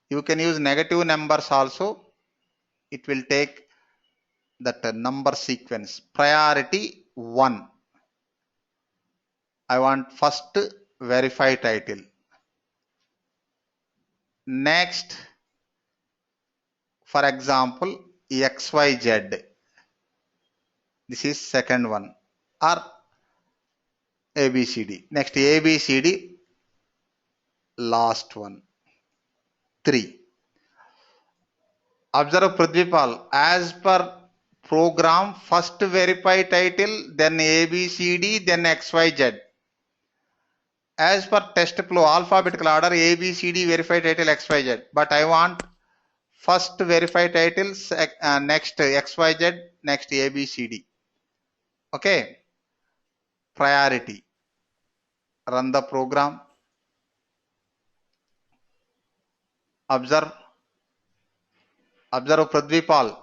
You can use negative numbers also. It will take that number sequence. Priority 1. I want first verify title. Next, for example, XYZ. This is second one, or ABCD. Next ABCD, last one. 3. Observe Prithvipal, as per program, first verify title, then ABCD, then XYZ. as per test flow, alphabetical order A, B, C, D, verify title X, Y, Z. But I want first verify title, next X, Y, Z, next A, B, C, D. Okay. Priority. Run the program. Observe Pradvipal.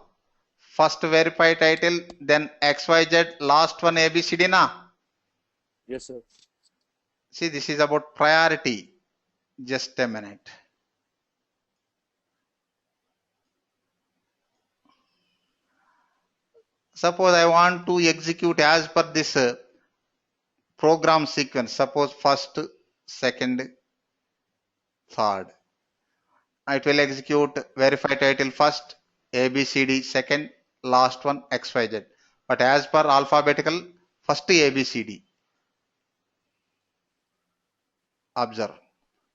First verify title, then XYZ, last one ABCD na. Yes, sir. See, this is about priority. Just a minute. Suppose I want to execute as per this program sequence. Suppose first, second, third. It will execute verify title first, ABCD second, last one XYZ. But as per alphabetical, first ABCD. Observe.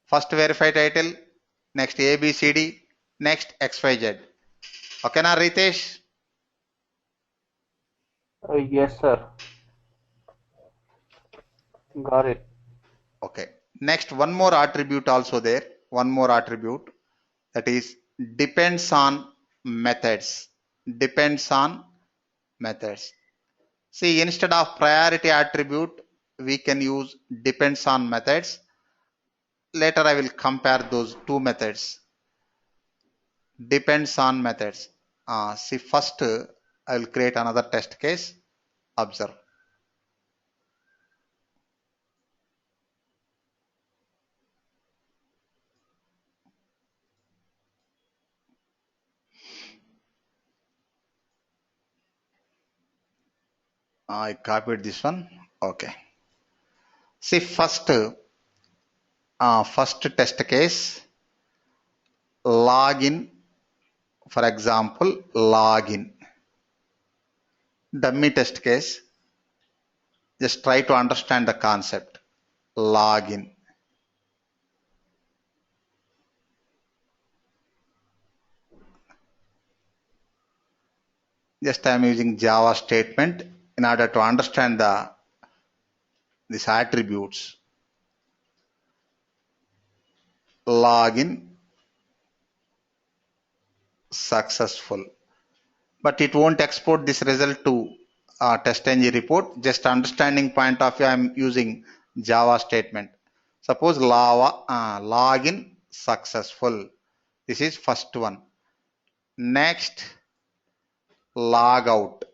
First verify title, next ABCD, next XYZ. Okay, na Ritesh? Yes, sir. Got it. Okay. Next, one more attribute also there. One more attribute, that is depends on methods. Depends on methods. See, instead of priority attribute, we can use depends on methods. Later, I will compare those two methods. Depends on methods. See, first I will create another test case. Observe. I copied this one. Okay. See, first test case, login. For example, login. Dummy test case. Just try to understand the concept. Login. Just I am using Java statement in order to understand these attributes. Login successful. But it won't export this result to TestNG report. Just understanding point of view, I am using Java statement. Suppose login successful. This is first one. Next, log out.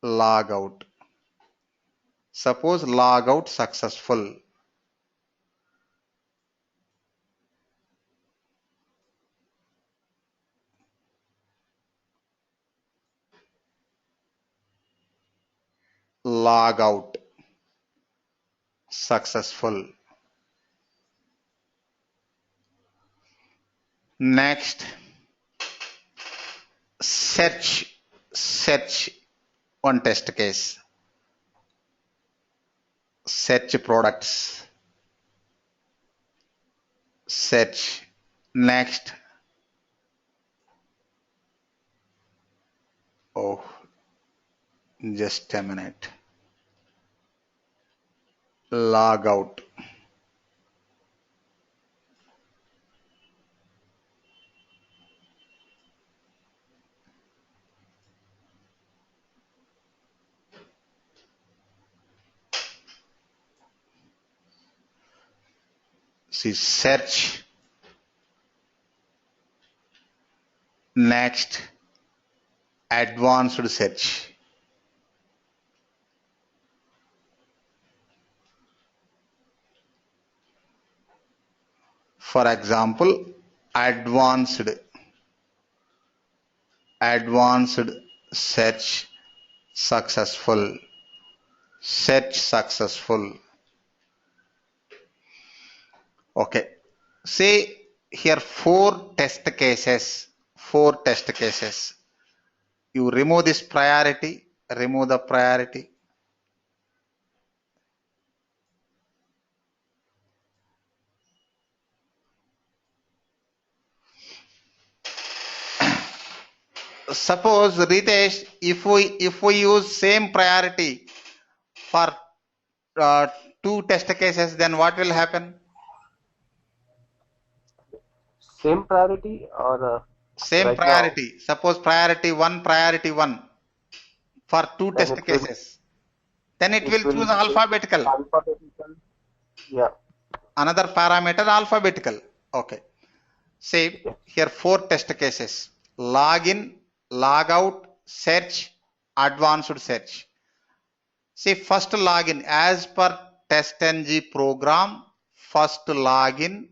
Log out. Suppose log out successful. Log out successful. Next, search one test case. Search products. Search. Next. Oh, just a minute. Log out. See, search. Next, advanced search. For example, advanced search successful. Search successful. Okay. Say here four test cases. You remove this priority, remove the priority. Suppose Ritesh, if we use same priority for two test cases, then what will happen? Same priority or Same right priority. Suppose priority 1 for two now, then test it will cases. Then it will choose take alphabetical. alphabetical. Yeah. Another parameter alphabetical. Okay. Say Yeah. here 4 test cases. Login, logout, search, advanced search. See first login as per TestNG program. First login,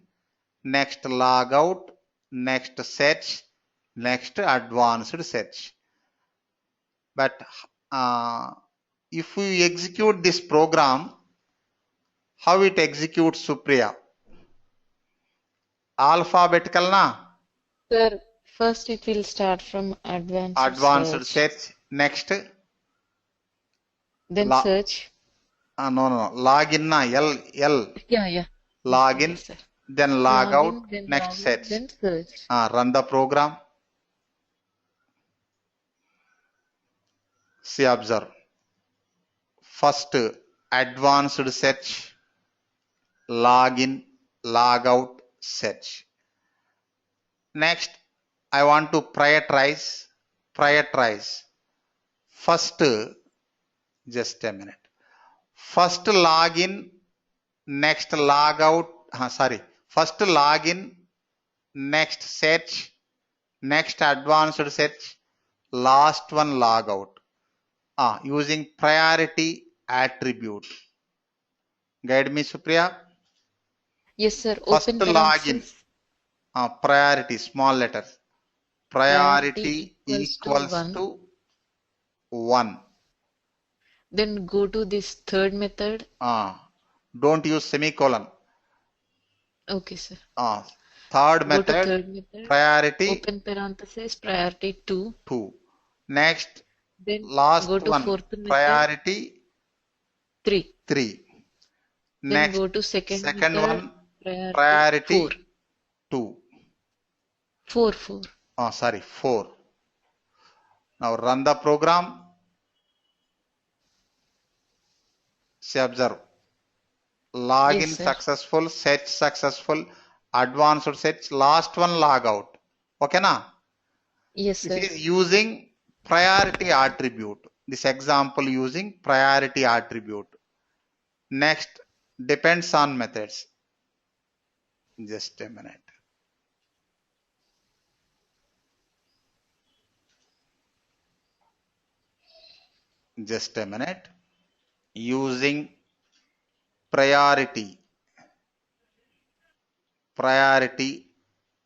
next logout, next search, next advanced search. But if we execute this program, how it executes, Supriya? Alphabetical na? Sir, first it will start from advanced Advanced search, search. Next, then la, search. no. Login na, L. Yeah, yeah. Yes, sir. Login, Yes, sir. then log out, Login, then next login, search. then search. Run the program. See, observe. First, advanced search, login, log out, search. Next, I want to prioritize. First, just a minute. First login, next log out. First login, next search, next advanced search, last one log out. Using priority attribute. Guide me, Supriya. Yes, sir. First Open login, parenthesis. priority, small letters. Priority equals to equals 1. to 1. Then go to this third method. Don't use semicolon. Okay, sir. Third Go to method, third method. priority Open parenthesis, priority 2. 2. Next, Then last go to one, fourth method, priority 3. 3. Then Next, go to second second method, one, priority 4. priority 2. 4, 4. 4. Now run the program. See, observe. Yes, Login sir. successful, search successful, advanced search, last one log out. Okay, na? Yes, This sir. is using priority attribute. This example using priority attribute. Next, depends on methods. Just a minute. Just a minute. Using priority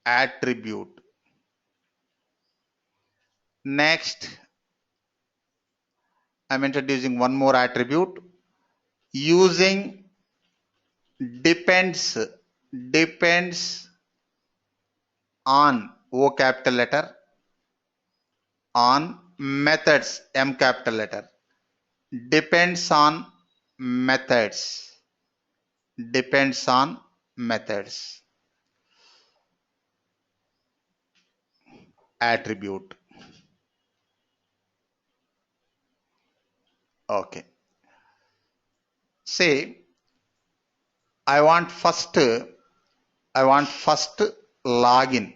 attribute. Next, I'm introducing one more attribute using depends on O capital letter on methods M capital letter. Depends on methods attribute. Okay, say I want first login.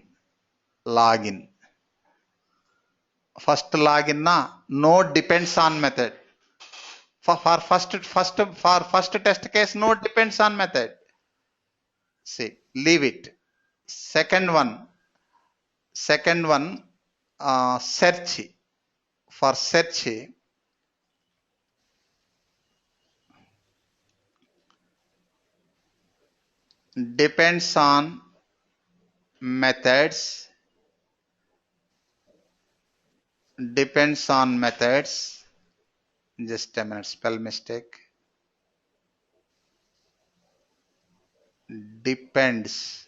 First login na no depends on method. For first test case, no depends on method. See, leave it. Second one, search. For search, depends on methods. Just a minute, spell mistake. Depends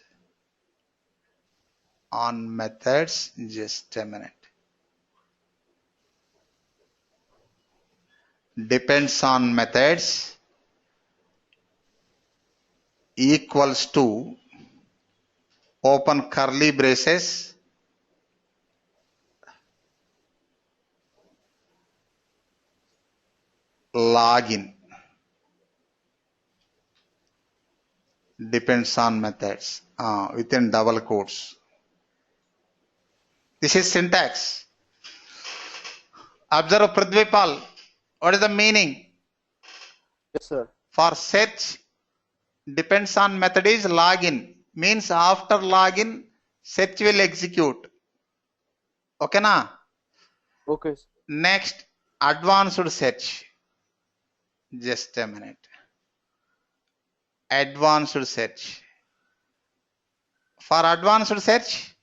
on methods. Just a minute. Depends on methods equals to open curly braces login. depends on methods within double quotes. This is syntax. Observe Pradvipal. What is the meaning? Yes, sir. For search, depends on method is login. Means after login, search will execute. Okay na? Okay. Next, advanced search. Just a minute. Advanced search. For advanced search,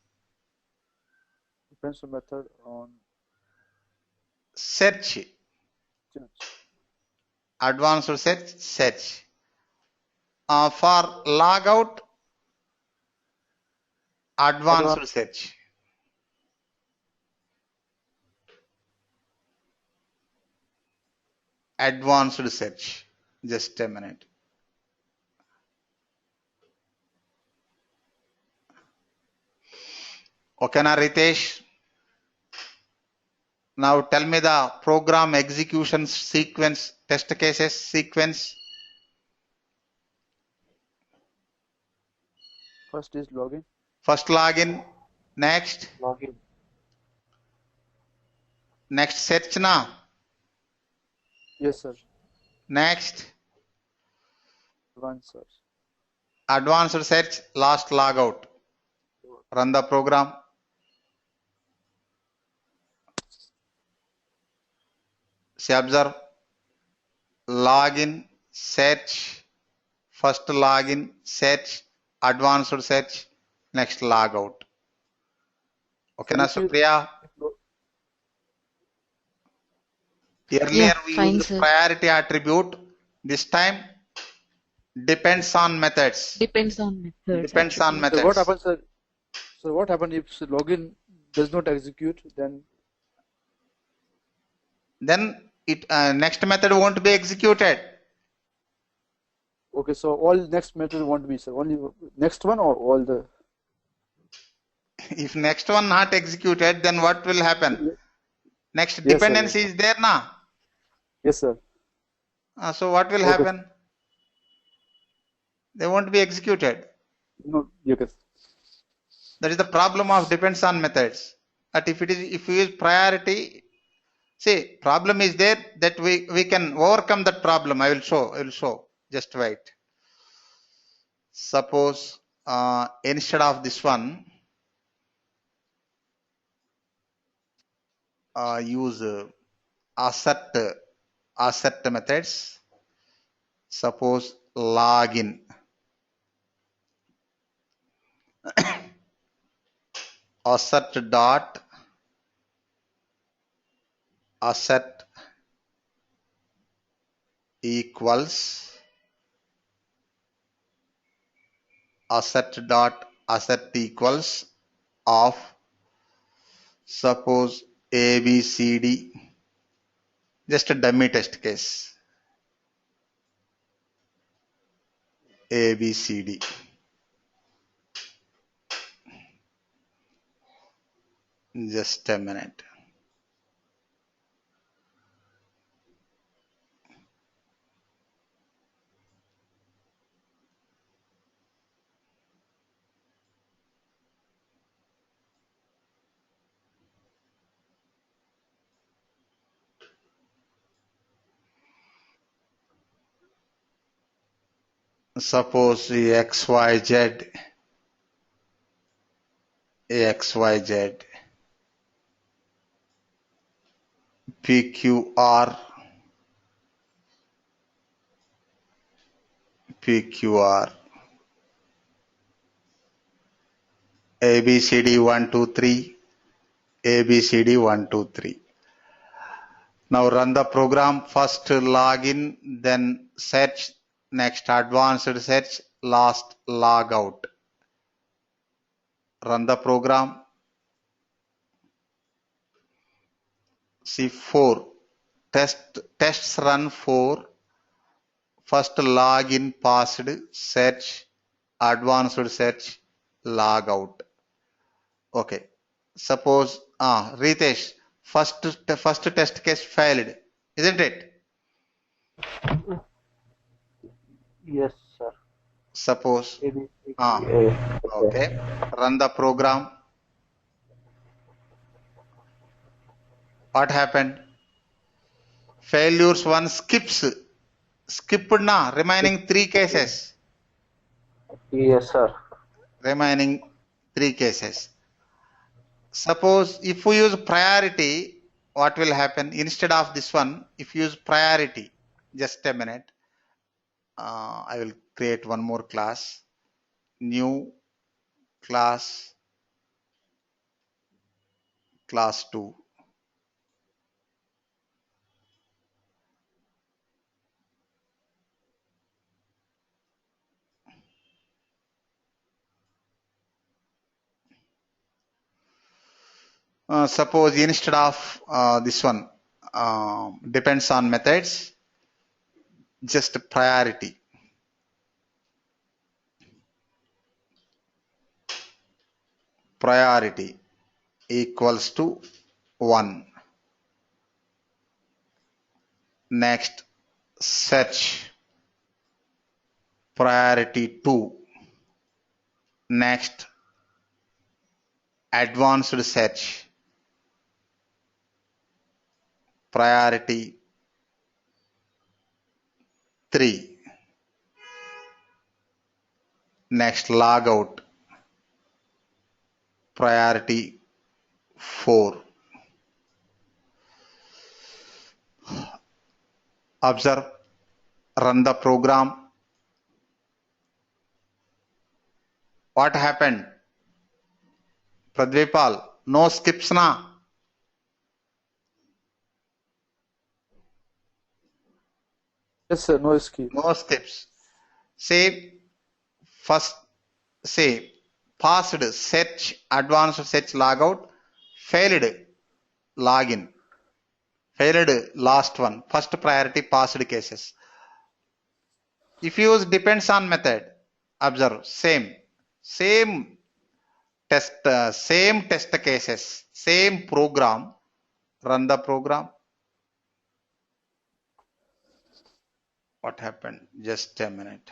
Depends on method on search. search. Advanced search, search. For logout, advanced search. Advanced search. Just a minute. Okay na Ritesh? Now tell me the program execution sequence, test cases sequence. First is login. First login. Next. Login. Next search na. Yes, sir. Next. Advanced search. Advanced search. Last logout. Run the program. See, observe. Login, search, first login, search, advanced search, next logout. Okay, na Supriya? Earlier we used priority attribute. This time depends on methods. Depends on methods. Depends on methods. So what happens, sir? So what happens if login does not execute? Then it next method won't be executed. Okay, so all next method won't be, sir. Only next one or all the. If next one not executed, then what will happen? Next dependency is there na? Yes, sir. So what will happen? They won't be executed. No, yes. That is the problem of depends on methods. But if we use priority, see, problem is there that we can overcome that problem. I will show. Just wait. Suppose instead of this one, use assert methods. Suppose login. Assert dot assert equals assert dot assert equals of suppose ABCD, just a dummy test case. ABCD. Just a minute. Suppose XYZ, PQR, ABCD 1 2 3, ABCD 1 2 3. Now run the program. First login, then search, next advanced search, last logout. Run the program. See 4. Tests run 4. First login passed, search, advanced search, logout. Okay. Suppose Ritesh, first test case failed, isn't it? Yes, sir. Suppose okay. okay, run the program. What happened? Failures 1 skipped na remaining 3 cases. Yes, sir. Remaining 3 cases. Suppose if we use priority, what will happen? Instead of this one, if you use priority, just a minute, I will create one more class, new class 2. Suppose instead of this one, depends on methods, just priority. Priority equals to 1. Next, search priority 2. Next, advanced search priority 3. Next, logout priority 4. Observe, run the program. What happened? Pradvipal, no skips na? Yes, sir. No skip. No skips. Say first, say passed search, advanced search logout, failed login, failed last one, first priority passed cases. If you use depends on method, observe same test, same test cases, same program, run the program. What happened? Just a minute.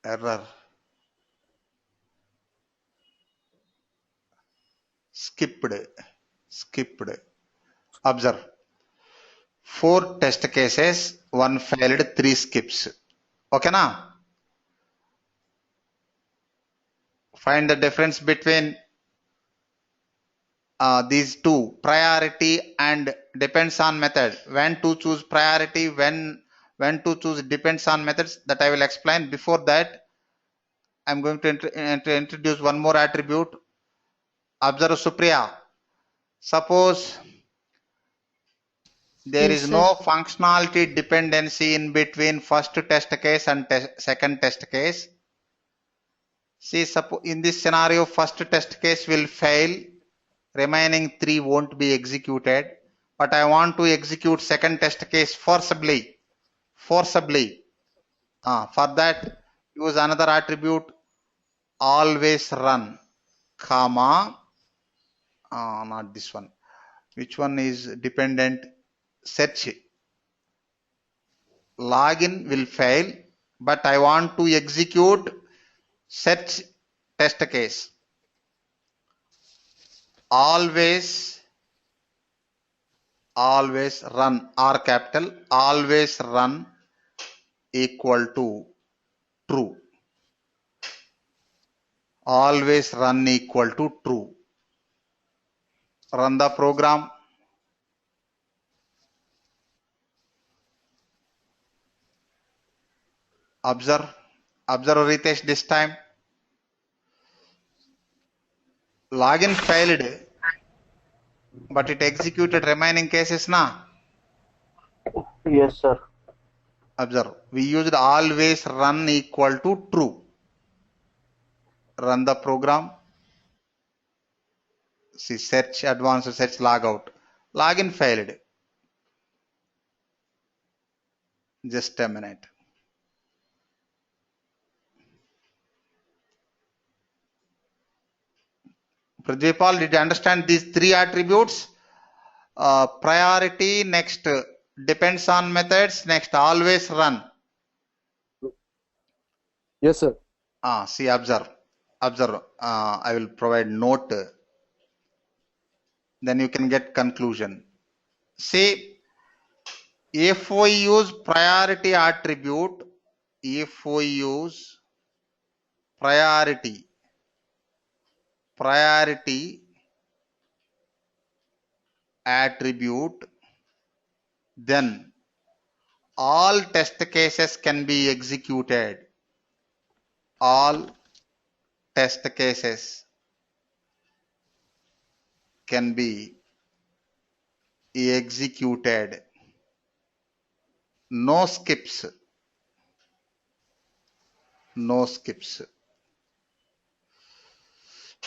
Error. Skipped. Observe. 4 test cases, 1 failed, 3 skips. Okay na? Find the difference between these two, priority and depends on method. When to choose priority, when to choose depends on methods, that I will explain. Before that, I'm going to introduce one more attribute. Observe Supriya. Suppose there Yes, is sir. no functionality dependency in between first test case and second test case. See, suppose in this scenario, first test case will fail, remaining 3 won't be executed, but I want to execute second test case forcibly. For that, use another attribute, always run, comma, not this one. Which one is dependent? Search. Login will fail, but I want to execute search test case. Always run, R capital, always run equal to true. Always run equal to true. Run the program. Observe Ritesh this time. Login failed, but it executed remaining cases na? Yes, sir. Observe, we used always run equal to true. Run the program. See, search, advanced search, logout. Login failed. Just a minute. Prajipal, did you understand these 3 attributes? priority, next depends on methods, next always run. Yes, sir. See, observe. I will provide note. Then you can get conclusion. See, if we use priority attribute, if we use priority attribute, then all test cases can be executed. All test cases can be executed. No skips. No skips.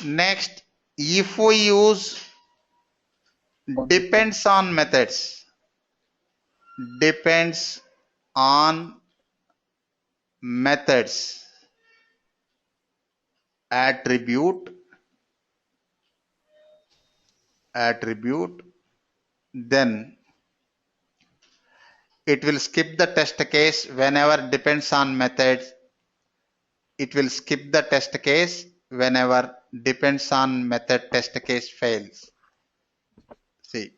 Next, if we use depends on methods, depends on methods attribute, then it will skip the test case whenever depends on methods. It will skip the test case whenever depends on method test case fails. See,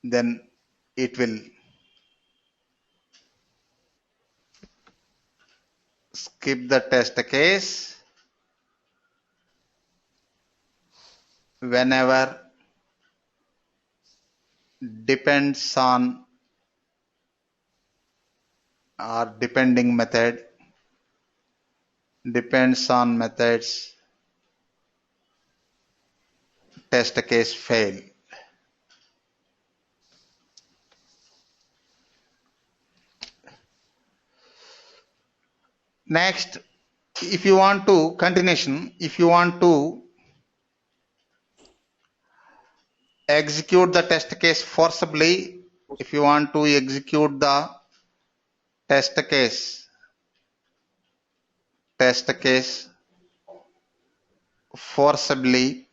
then it will skip the test case whenever depends on or depending method depends on methods test case fail. Next, if you want to continuation, if you want to execute the test case forcibly, if you want to execute the test case forcibly,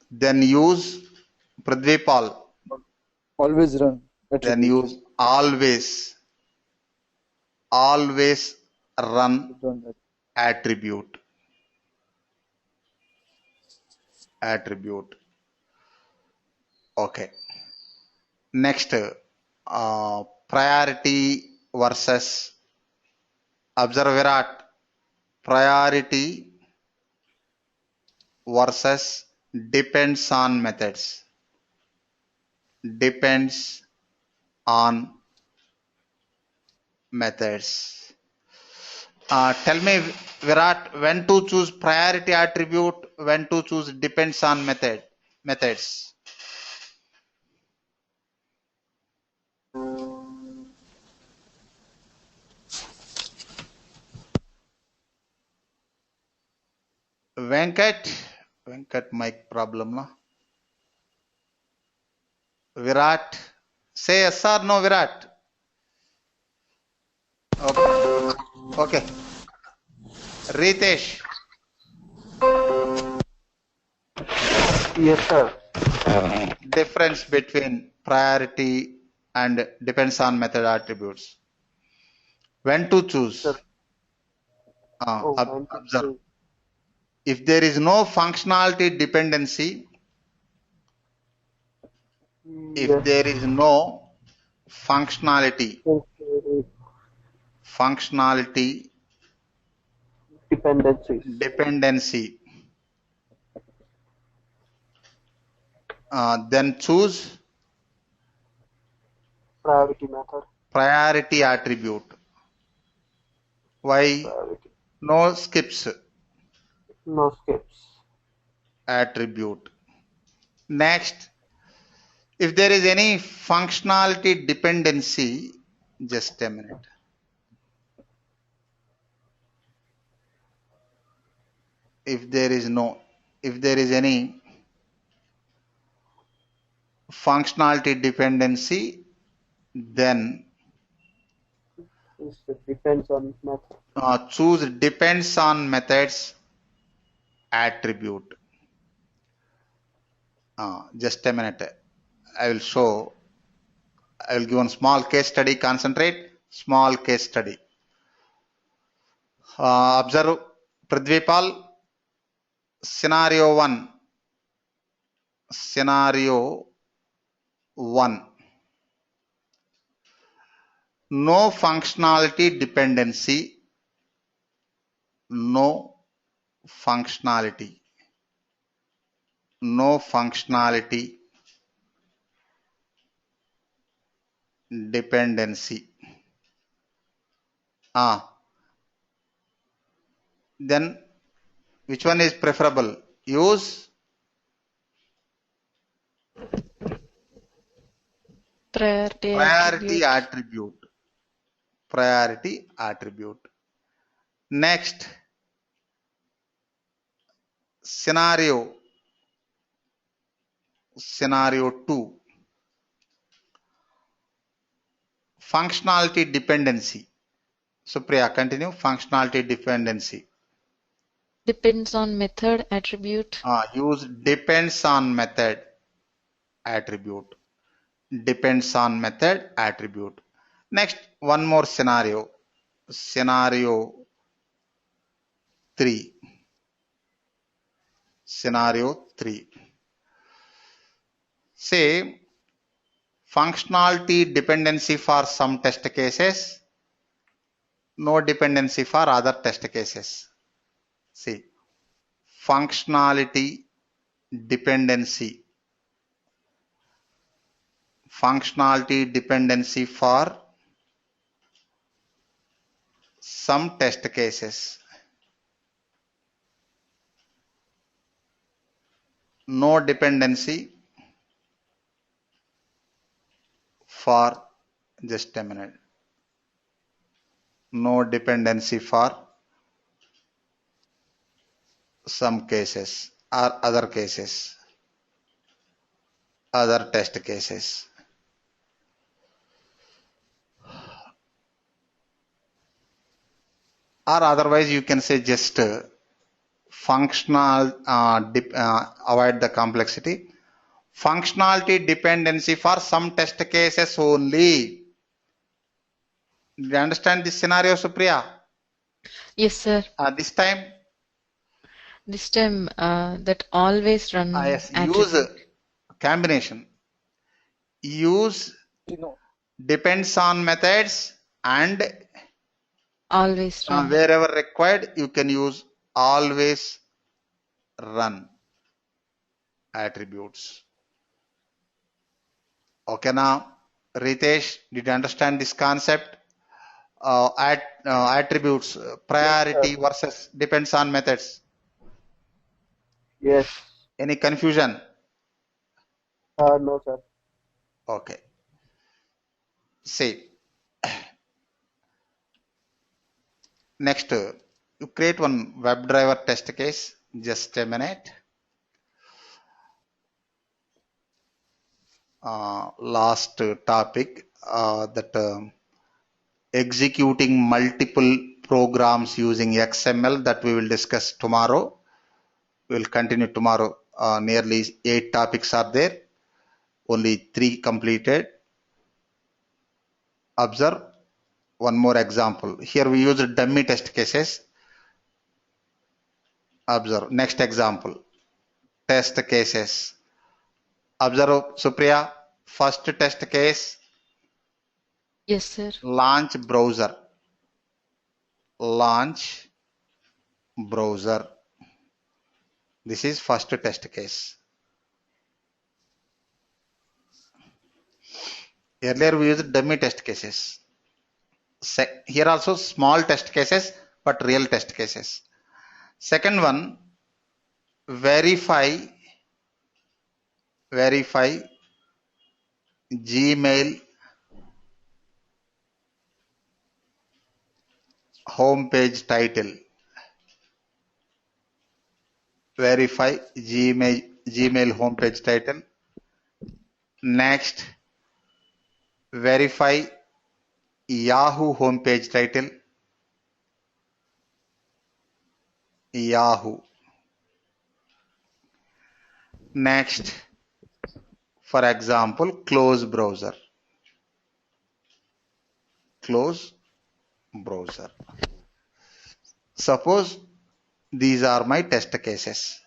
then use Pradvipal. Always run. Then use always run attribute. Okay. Next, priority versus observe Virat. Priority versus depends on methods. Depends on methods. Tell me, Virat, when to choose priority attribute, when to choose depends on methods. Venkat mic problem na. Virat, say yes or no, Virat. Okay. Ritesh. Yes, sir. Difference between priority and depends on method attributes. When to choose? Observe. If there is no functionality dependency, if there is no functionality dependency, then choose priority attribute. Why? Priority. No skips. Attribute. Next, if there is any functionality dependency, just a minute. If there is any functionality dependency, then depends on method. Choose depends on methods attribute. Just a minute. I will show. I will give one small case study. Concentrate. Small case study. Observe Pridvipal. Scenario 1. Scenario 1. No functionality dependency. No functionality. No functionality dependency. Then which one is preferable? Use priority attribute. Priority attribute. Next, scenario 2. Functionality dependency. Supriya, continue. Functionality dependency. Depends on method attribute. Use depends on method attribute. Depends on method attribute. Next, one more scenario. Scenario 3. Scenario 3. Say functionality dependency for some test cases, no dependency for other test cases. See, functionality dependency. Functionality dependency for some test cases. No dependency for, just a minute. No dependency for some cases or other cases. Other test cases. Or otherwise you can say just functional, avoid the complexity. Functionality dependency for some test cases only. Do you understand this scenario, Supriya? Yes, sir. This time? This time that always run Yes, attribute. use combination. Use depends on methods and always run. wherever required you can use always run attributes. Okay, now Ritesh, did you understand this concept? Attributes, priority versus depends on methods. Yes. Any confusion? No, sir. Okay. See, next you create one WebDriver test case. Just a minute. Last topic that executing multiple programs using XML, that we will discuss tomorrow. We will continue tomorrow. Nearly 8 topics are there. Only 3 completed. Observe one more example. Here we use dummy test cases. Observe next example. Test cases. Observe Supriya. First test case. Yes, sir. Launch browser. Launch browser. This is first test case. Earlier we used dummy test cases. Here also small test cases, but real test cases. Second one, verify Gmail homepage title. Verify Gmail homepage title. Next, verify Yahoo homepage title. Yahoo. Next, For example, close browser. Close browser. Suppose these are my test cases.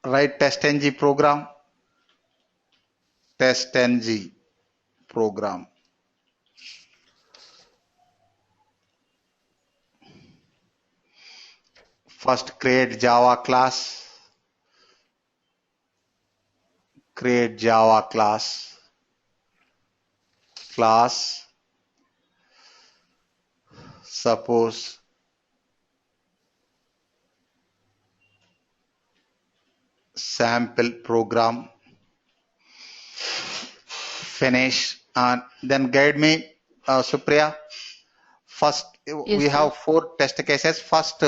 Write TestNG program. TestNG program. First create Java class. Create Java class. Class. Suppose sample program. Finish and then guide me, Supriya. First, we Yes, have sir. 4 test cases. First,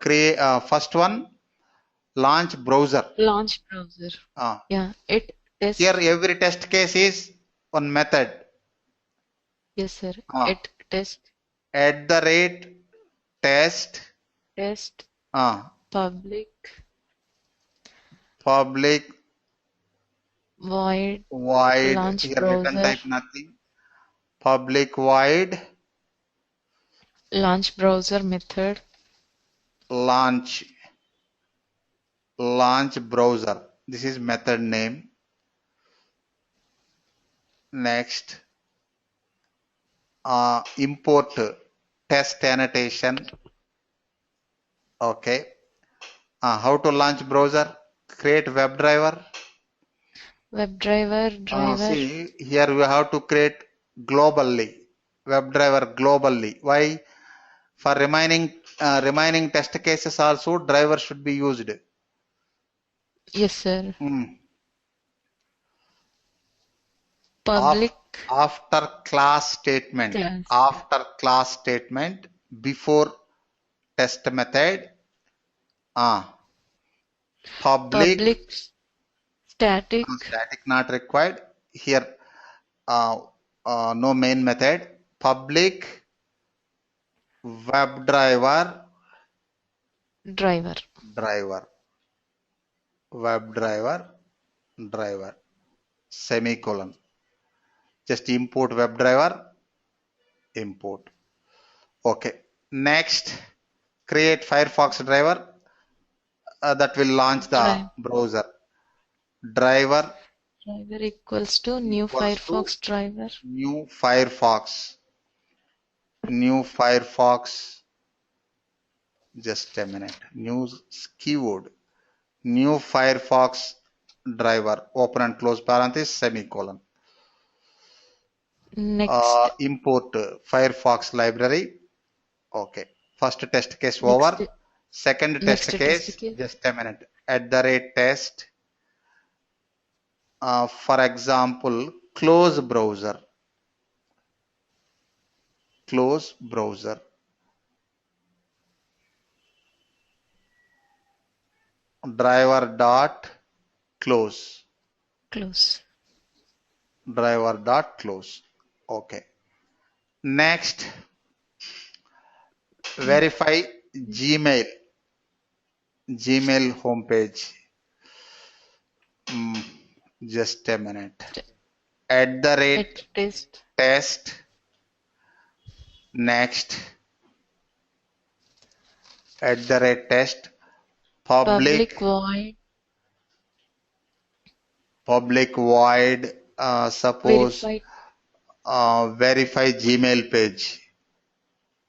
create first one, launch browser. Launch browser. Uh, Yeah, it Here test. every test case is one method. Yes, sir. Uh, It test. at the rate test Test. uh, Public. public Void. void. Launch Here return browser. type nothing. Public void Launch browser method. launch browser. This is method name. Next, import test annotation. Okay. How to launch browser? Create WebDriver. Driver. See, here we have to create globally. WebDriver globally. Why? For remaining test cases also driver should be used. Yes, sir. Af- Public After class statement. class. After class statement. Before test method. Public Static. static not required. Here no main method. Public WebDriver Driver. driver. WebDriver semicolon. Just import WebDriver. Import. Okay. Next, create Firefox driver that will launch the browser. Driver Equals to new Firefox driver. New Firefox. Just a minute. New keyword. New Firefox driver. Open and close parenthesis semicolon. Next. Import Firefox library. Okay. First test case over. Second test case. Just a minute. At the rate test. For example, close browser. Close browser. Driver dot close. Driver dot close. Okay. Next, verify Gmail. Gmail homepage. Just a minute. At the rate test. Next. At the rate test. Public void. Suppose verify Gmail page.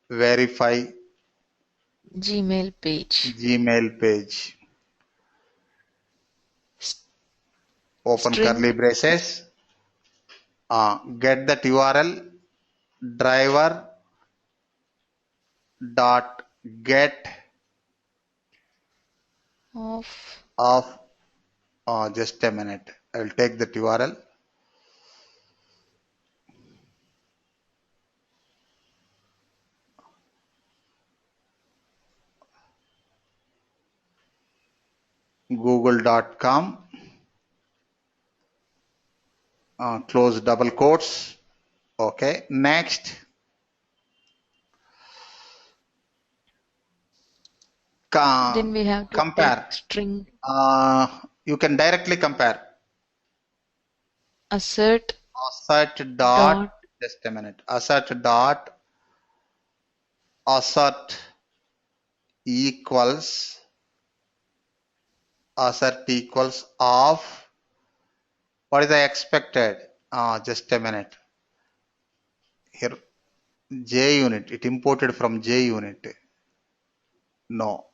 Verify Gmail page. Open curly braces. Get that URL. Driver dot get of just a minute. I will take that URL. Google.com. Close double quotes. Okay. Next. Then we have to compare string. You can directly compare. Assert dot, just a minute. Assert dot assert equals of what is the expected? Just a minute. Here JUnit, it imported from JUnit. No.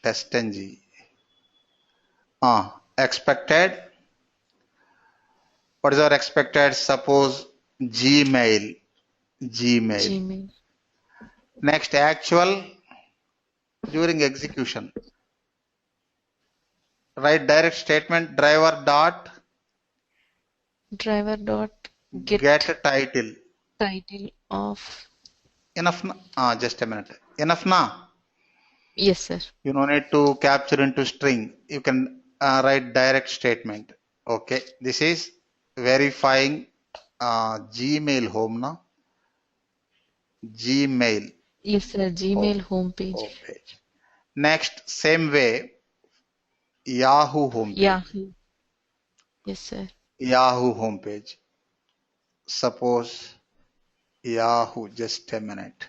TestNG. Expected. What is our expected? Suppose Gmail. Next, actual during execution. Write direct statement driver dot get title of. Enough na? Just a minute. Enough na? Yes, sir. You don't need to capture into string. You can write direct statement. Okay. This is verifying Gmail home na? Gmail. Yes, sir. Gmail homepage. Next, same way, Yahoo homepage. Yahoo. Yes, sir. Yahoo homepage. Suppose Yahoo, just a minute.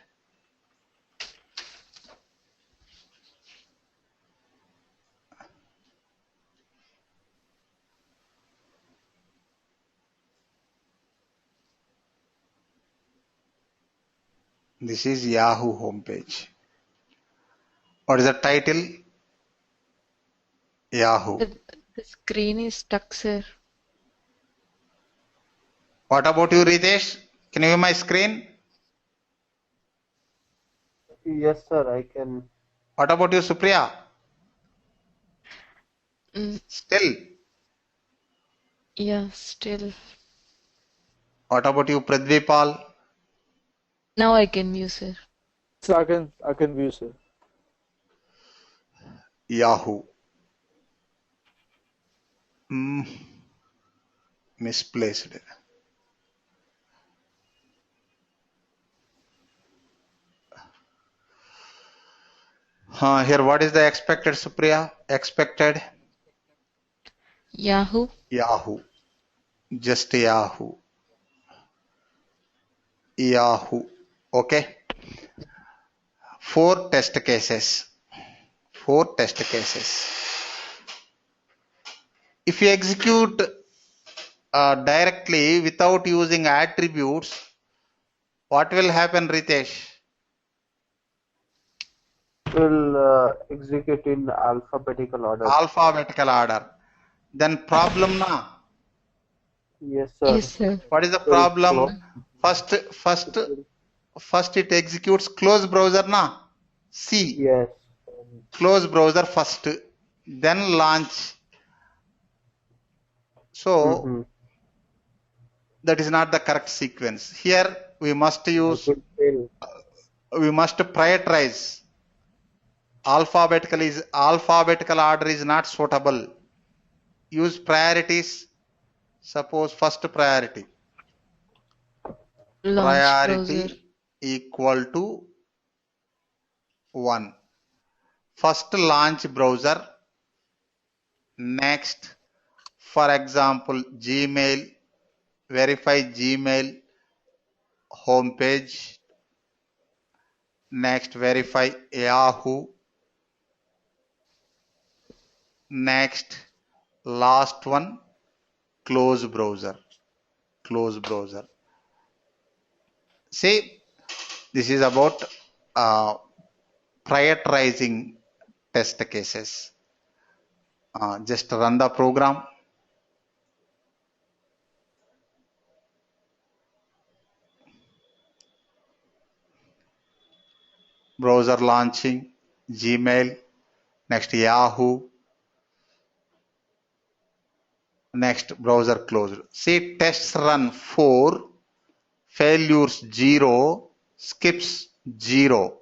This is Yahoo homepage. What is the title? Yahoo. The screen is stuck, sir. What about you, Ritesh? Can you view my screen? Yes, sir, I can. What about you, Supriya? Still? Yeah, still. What about you, Pradvipal? Now I can view, sir. So I can view, sir. Yahoo. Misplaced. Here, what is the expected, Supriya? Expected? Yahoo. Yahoo. Just Yahoo. Yahoo. Okay. 4 test cases. 4 test cases. If you execute directly without using attributes, what will happen, Ritesh? Will execute in alphabetical order. Alphabetical order. Then problem na? Yes, sir. Yes, sir. What is the problem? First it executes close browser na? C. Yes. Close browser first, then launch. So that is not the correct sequence. Here we must use, we must prioritize. Alphabetical order is not suitable. Use priorities. Suppose first priority. Priority equal to 1. First launch browser. Next, for example, Gmail. Verify Gmail homepage. Next, verify Yahoo. Next, last one, close browser. Close browser. See, this is about prioritizing test cases. Just run the program. Browser launching, Gmail, next Yahoo, next browser closed. See, tests run 4, failures 0, skips 0.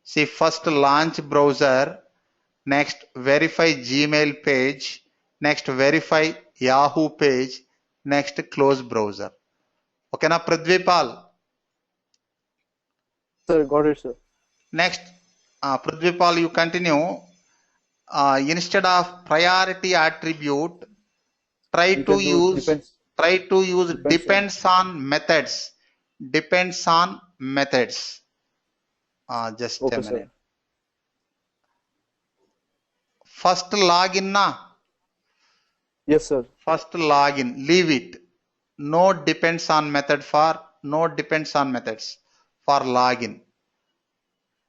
See, first launch browser, next verify Gmail page, next verify Yahoo page, next close browser. Okay na, Pradvipal? Sir, got it, sir. Next, Prithvipal, you continue. Instead of priority attribute, try We to can do use depends on. depends on methods. Depends on methods. Just a Okay, sir. minute. First login na. Yes, sir. First login. Leave it. No depends on methods for login.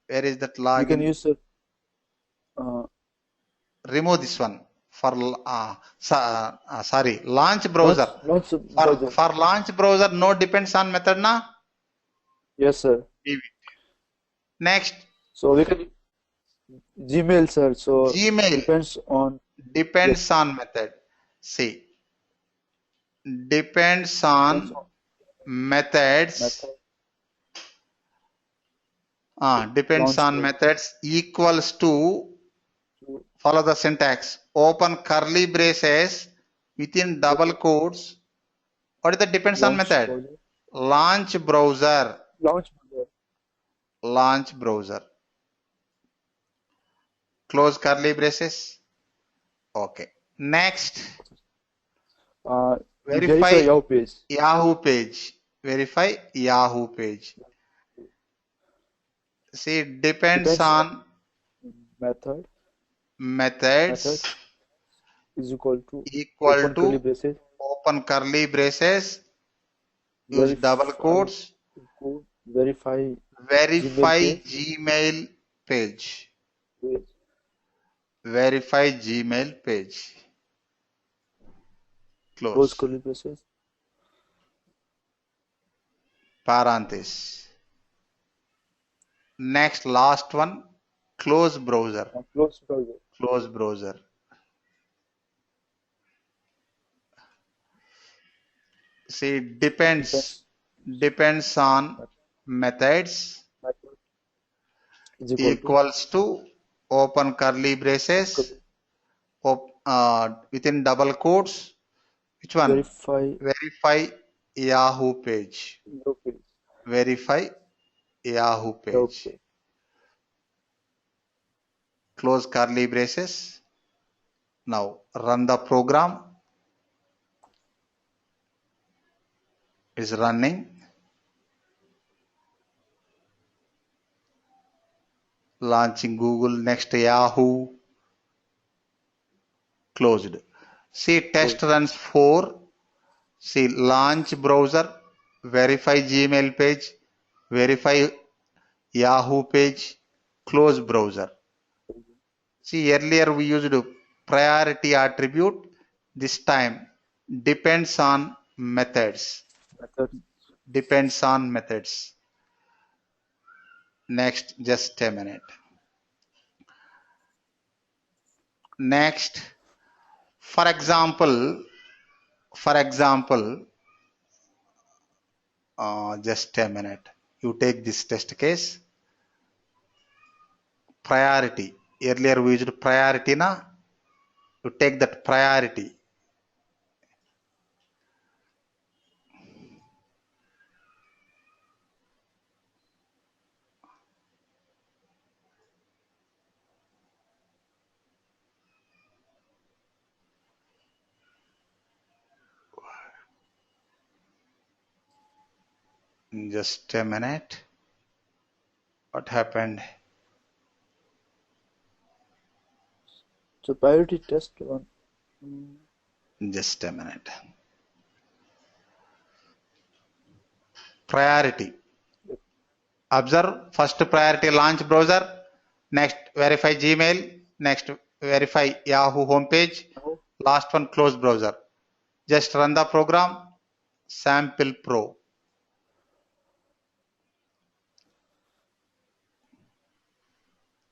Where is that We can login? use, sir. Uh, Remove this one for sorry, launch browser. launch browser. For launch browser, no depends on method na. Yes, sir. Leave it. Next, So we can Gmail, sir. So Gmail depends on. depends Yes. on method. See, depends Depends on on methods. method. Depends Launch on browser. methods equals to, So follow the syntax, open curly braces within double quotes. What is the depends on launch method? browser. Launch browser. Launch browser. Launch browser. Close curly braces. Okay. Next, We verify verify Yahoo page. Yahoo page. Verify Yahoo page. See, depends Depends on on method. methods Method is equal to equal open curly to braces. open curly braces, use double Verify quotes, verify Gmail verify page. Gmail page. Page. Verify Gmail page. Close Close. curly braces. Parenthesis. Next, last one, close browser. Close browser. Close browser. See, depends on methods Method is equal to equals to open curly braces within double quotes. Which one? verify Verify Yahoo page. Yahoo page. Verify Yahoo Yahoo page. page. Close curly braces. Now run the program. Is running. Launching Google, next Yahoo. Closed. See, test runs 4. See, launch browser, verify Gmail page, verify Yahoo page, close browser. See, earlier we used priority attribute. This time depends on methods. Method. Depends on methods. Next, just a minute. Next, for example, just a minute. You take this test case. Priority. Earlier we used priority na. You take that priority. Just a minute. What happened? So priority test one. Just a minute. Priority. Observe, first priority launch browser, next verify Gmail, next verify Yahoo homepage, last one close browser. Just run the program, sample pro.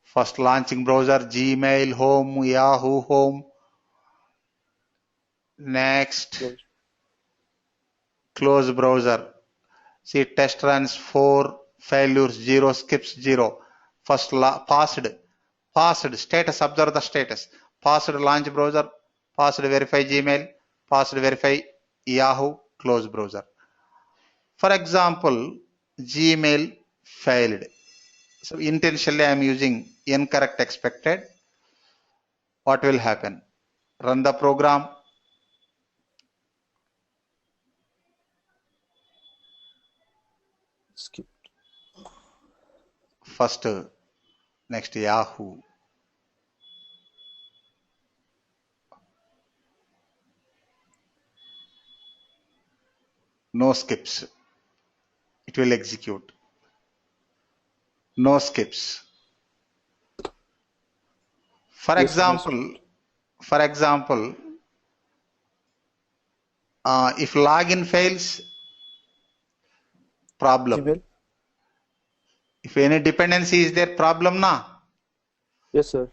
First launching browser, Gmail home, Yahoo home. Next, close browser. See, test runs 4, failures 0, skips 0. First passed status, observe the status. Passed launch browser, passed verify Gmail, passed verify Yahoo, close browser. For example, Gmail failed. So intentionally I am using incorrect expected. What will happen? Run the program. Skip. First, next Yahoo. No skips. It will execute. No skips. For Yes, no example, if login fails, problem. Gmail. If any dependency is there, problem na. Yes, sir.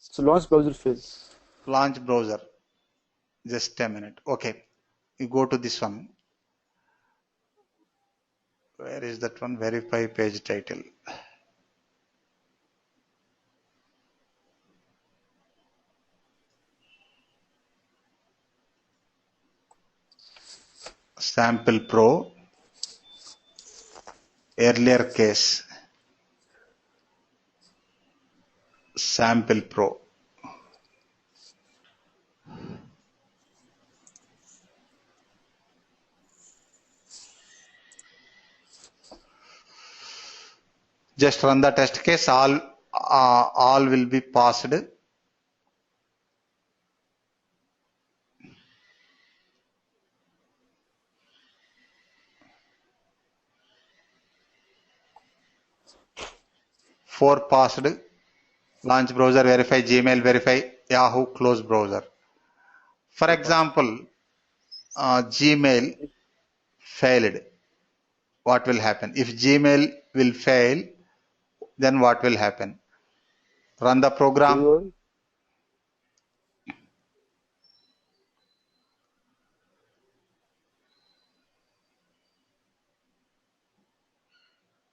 So launch browser fails. Launch browser. Just a minute. Okay. You go to this one. Where is that one? Verify page title. Sample Pro. Earlier case. Sample Pro. Just run the test case. All will be passed. Four passed. Launch browser, verify Gmail, verify Yahoo, close browser. For example, Gmail failed. What will happen? If Gmail will fail, then what will happen? Run the program. Reroll.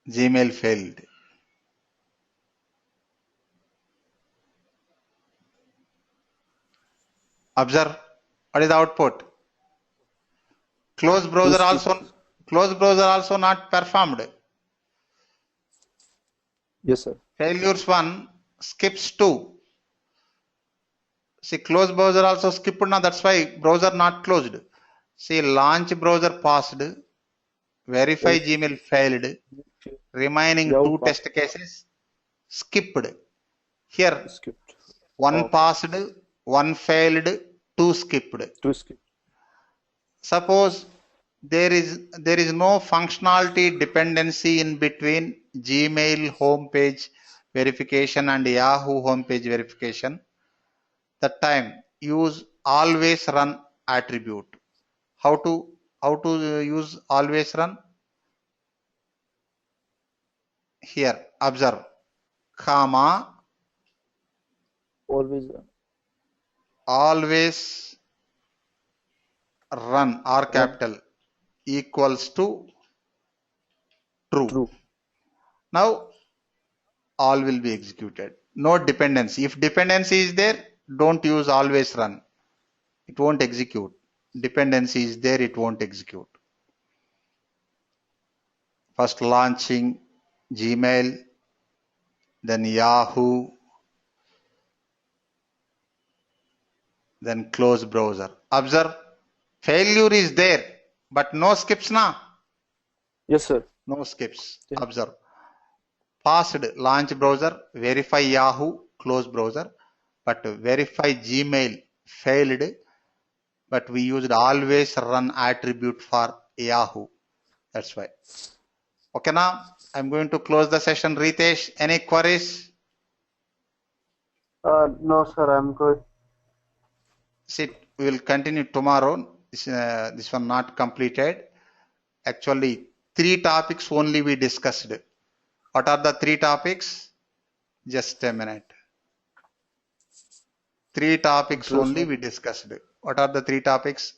Gmail failed. Observe, what is the output? Close browser also not performed. Yes, sir. Failures 1, skips 2. See, close browser also skipped now, that's why browser not closed. See, launch browser passed, verify Gmail failed, remaining Yahoo 2 test cases skipped. Here, skipped. 1 passed, 1 failed, 2 skipped. 2 skipped. Suppose there is no functionality dependency in between Gmail homepage verification and Yahoo homepage verification. That time use always run attribute. How to use always run? Here observe, comma, Always run R capital equals to true. Now all will be executed. No dependency. If dependency is there, don't use always run. It won't execute. Dependency is there, it won't execute. First launching Gmail, then Yahoo, then close browser. Observe, failure is there, but no skips na. Yes, sir. No skips. Yeah. Observe. Passed launch browser, verify Yahoo, close browser, but verify Gmail failed, but we used always run attribute for Yahoo. That's why. Okay, now I'm going to close the session. Ritesh, any queries? No, sir, I'm good. See, we will continue tomorrow. This one not completed. Actually, 3 topics only we discussed. What are the 3 topics? Just a minute. 3 topics only we discussed. What are the 3 topics?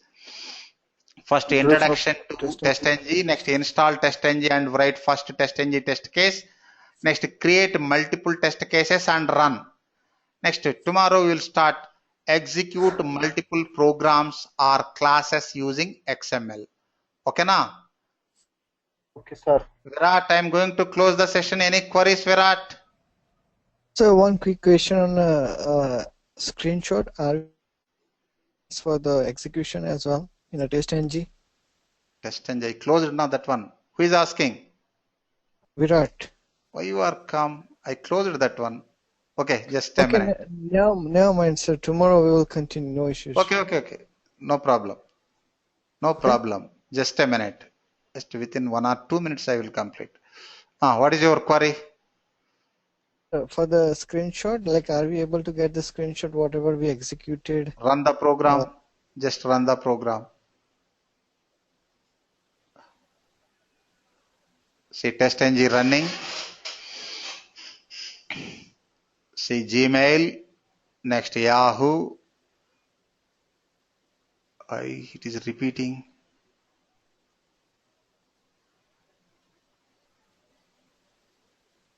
First, introduction to TestNG. Next, install TestNG and write first TestNG test case. Next, create multiple test cases and run. Next, tomorrow we will start execute multiple programs or classes using XML. Okay, na? Okay, sir. Virat, I'm going to close the session. Any queries, Virat? So one quick question on screenshot. Are for the execution as well in a TestNG? TestNG, I closed now that one. Who is asking? Virat. Why you are calm? I closed that one. Okay, just a Okay, minute. never mind, sir. Tomorrow we will continue. No issues. Okay. No problem. No problem. Just a minute. Just within 1 or 2 minutes I will complete. What is your query? For the screenshot, like, are we able to get the screenshot whatever we executed? Run the program. Just run the program. See TestNG running. See Gmail. Next Yahoo. It is repeating.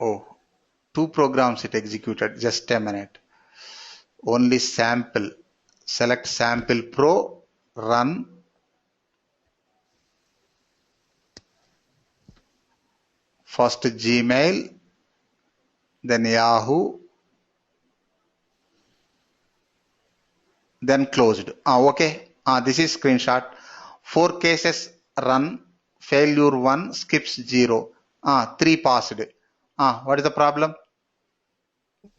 Oh, 2 programs it executed. Just a minute. Only sample. Select sample pro. Run. First Gmail. Then Yahoo. Then closed. Okay. This is screenshot. 4 cases run. Failure 1. Skips 0. 3 passed. What is the problem?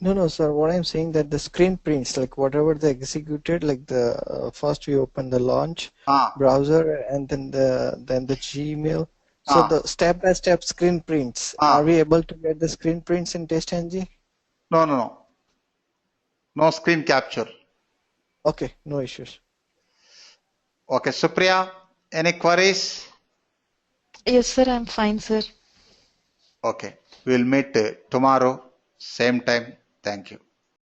No, sir. What I'm saying that the screen prints, like whatever they executed, like the first we open the launch browser and then the Gmail. So the step-by-step screen prints, are we able to get the screen prints in TestNG? No. No screen capture. Okay, no issues. Okay, Supriya, any queries? Yes, sir, I'm fine, sir. Okay, we'll meet tomorrow, same time. Thank you.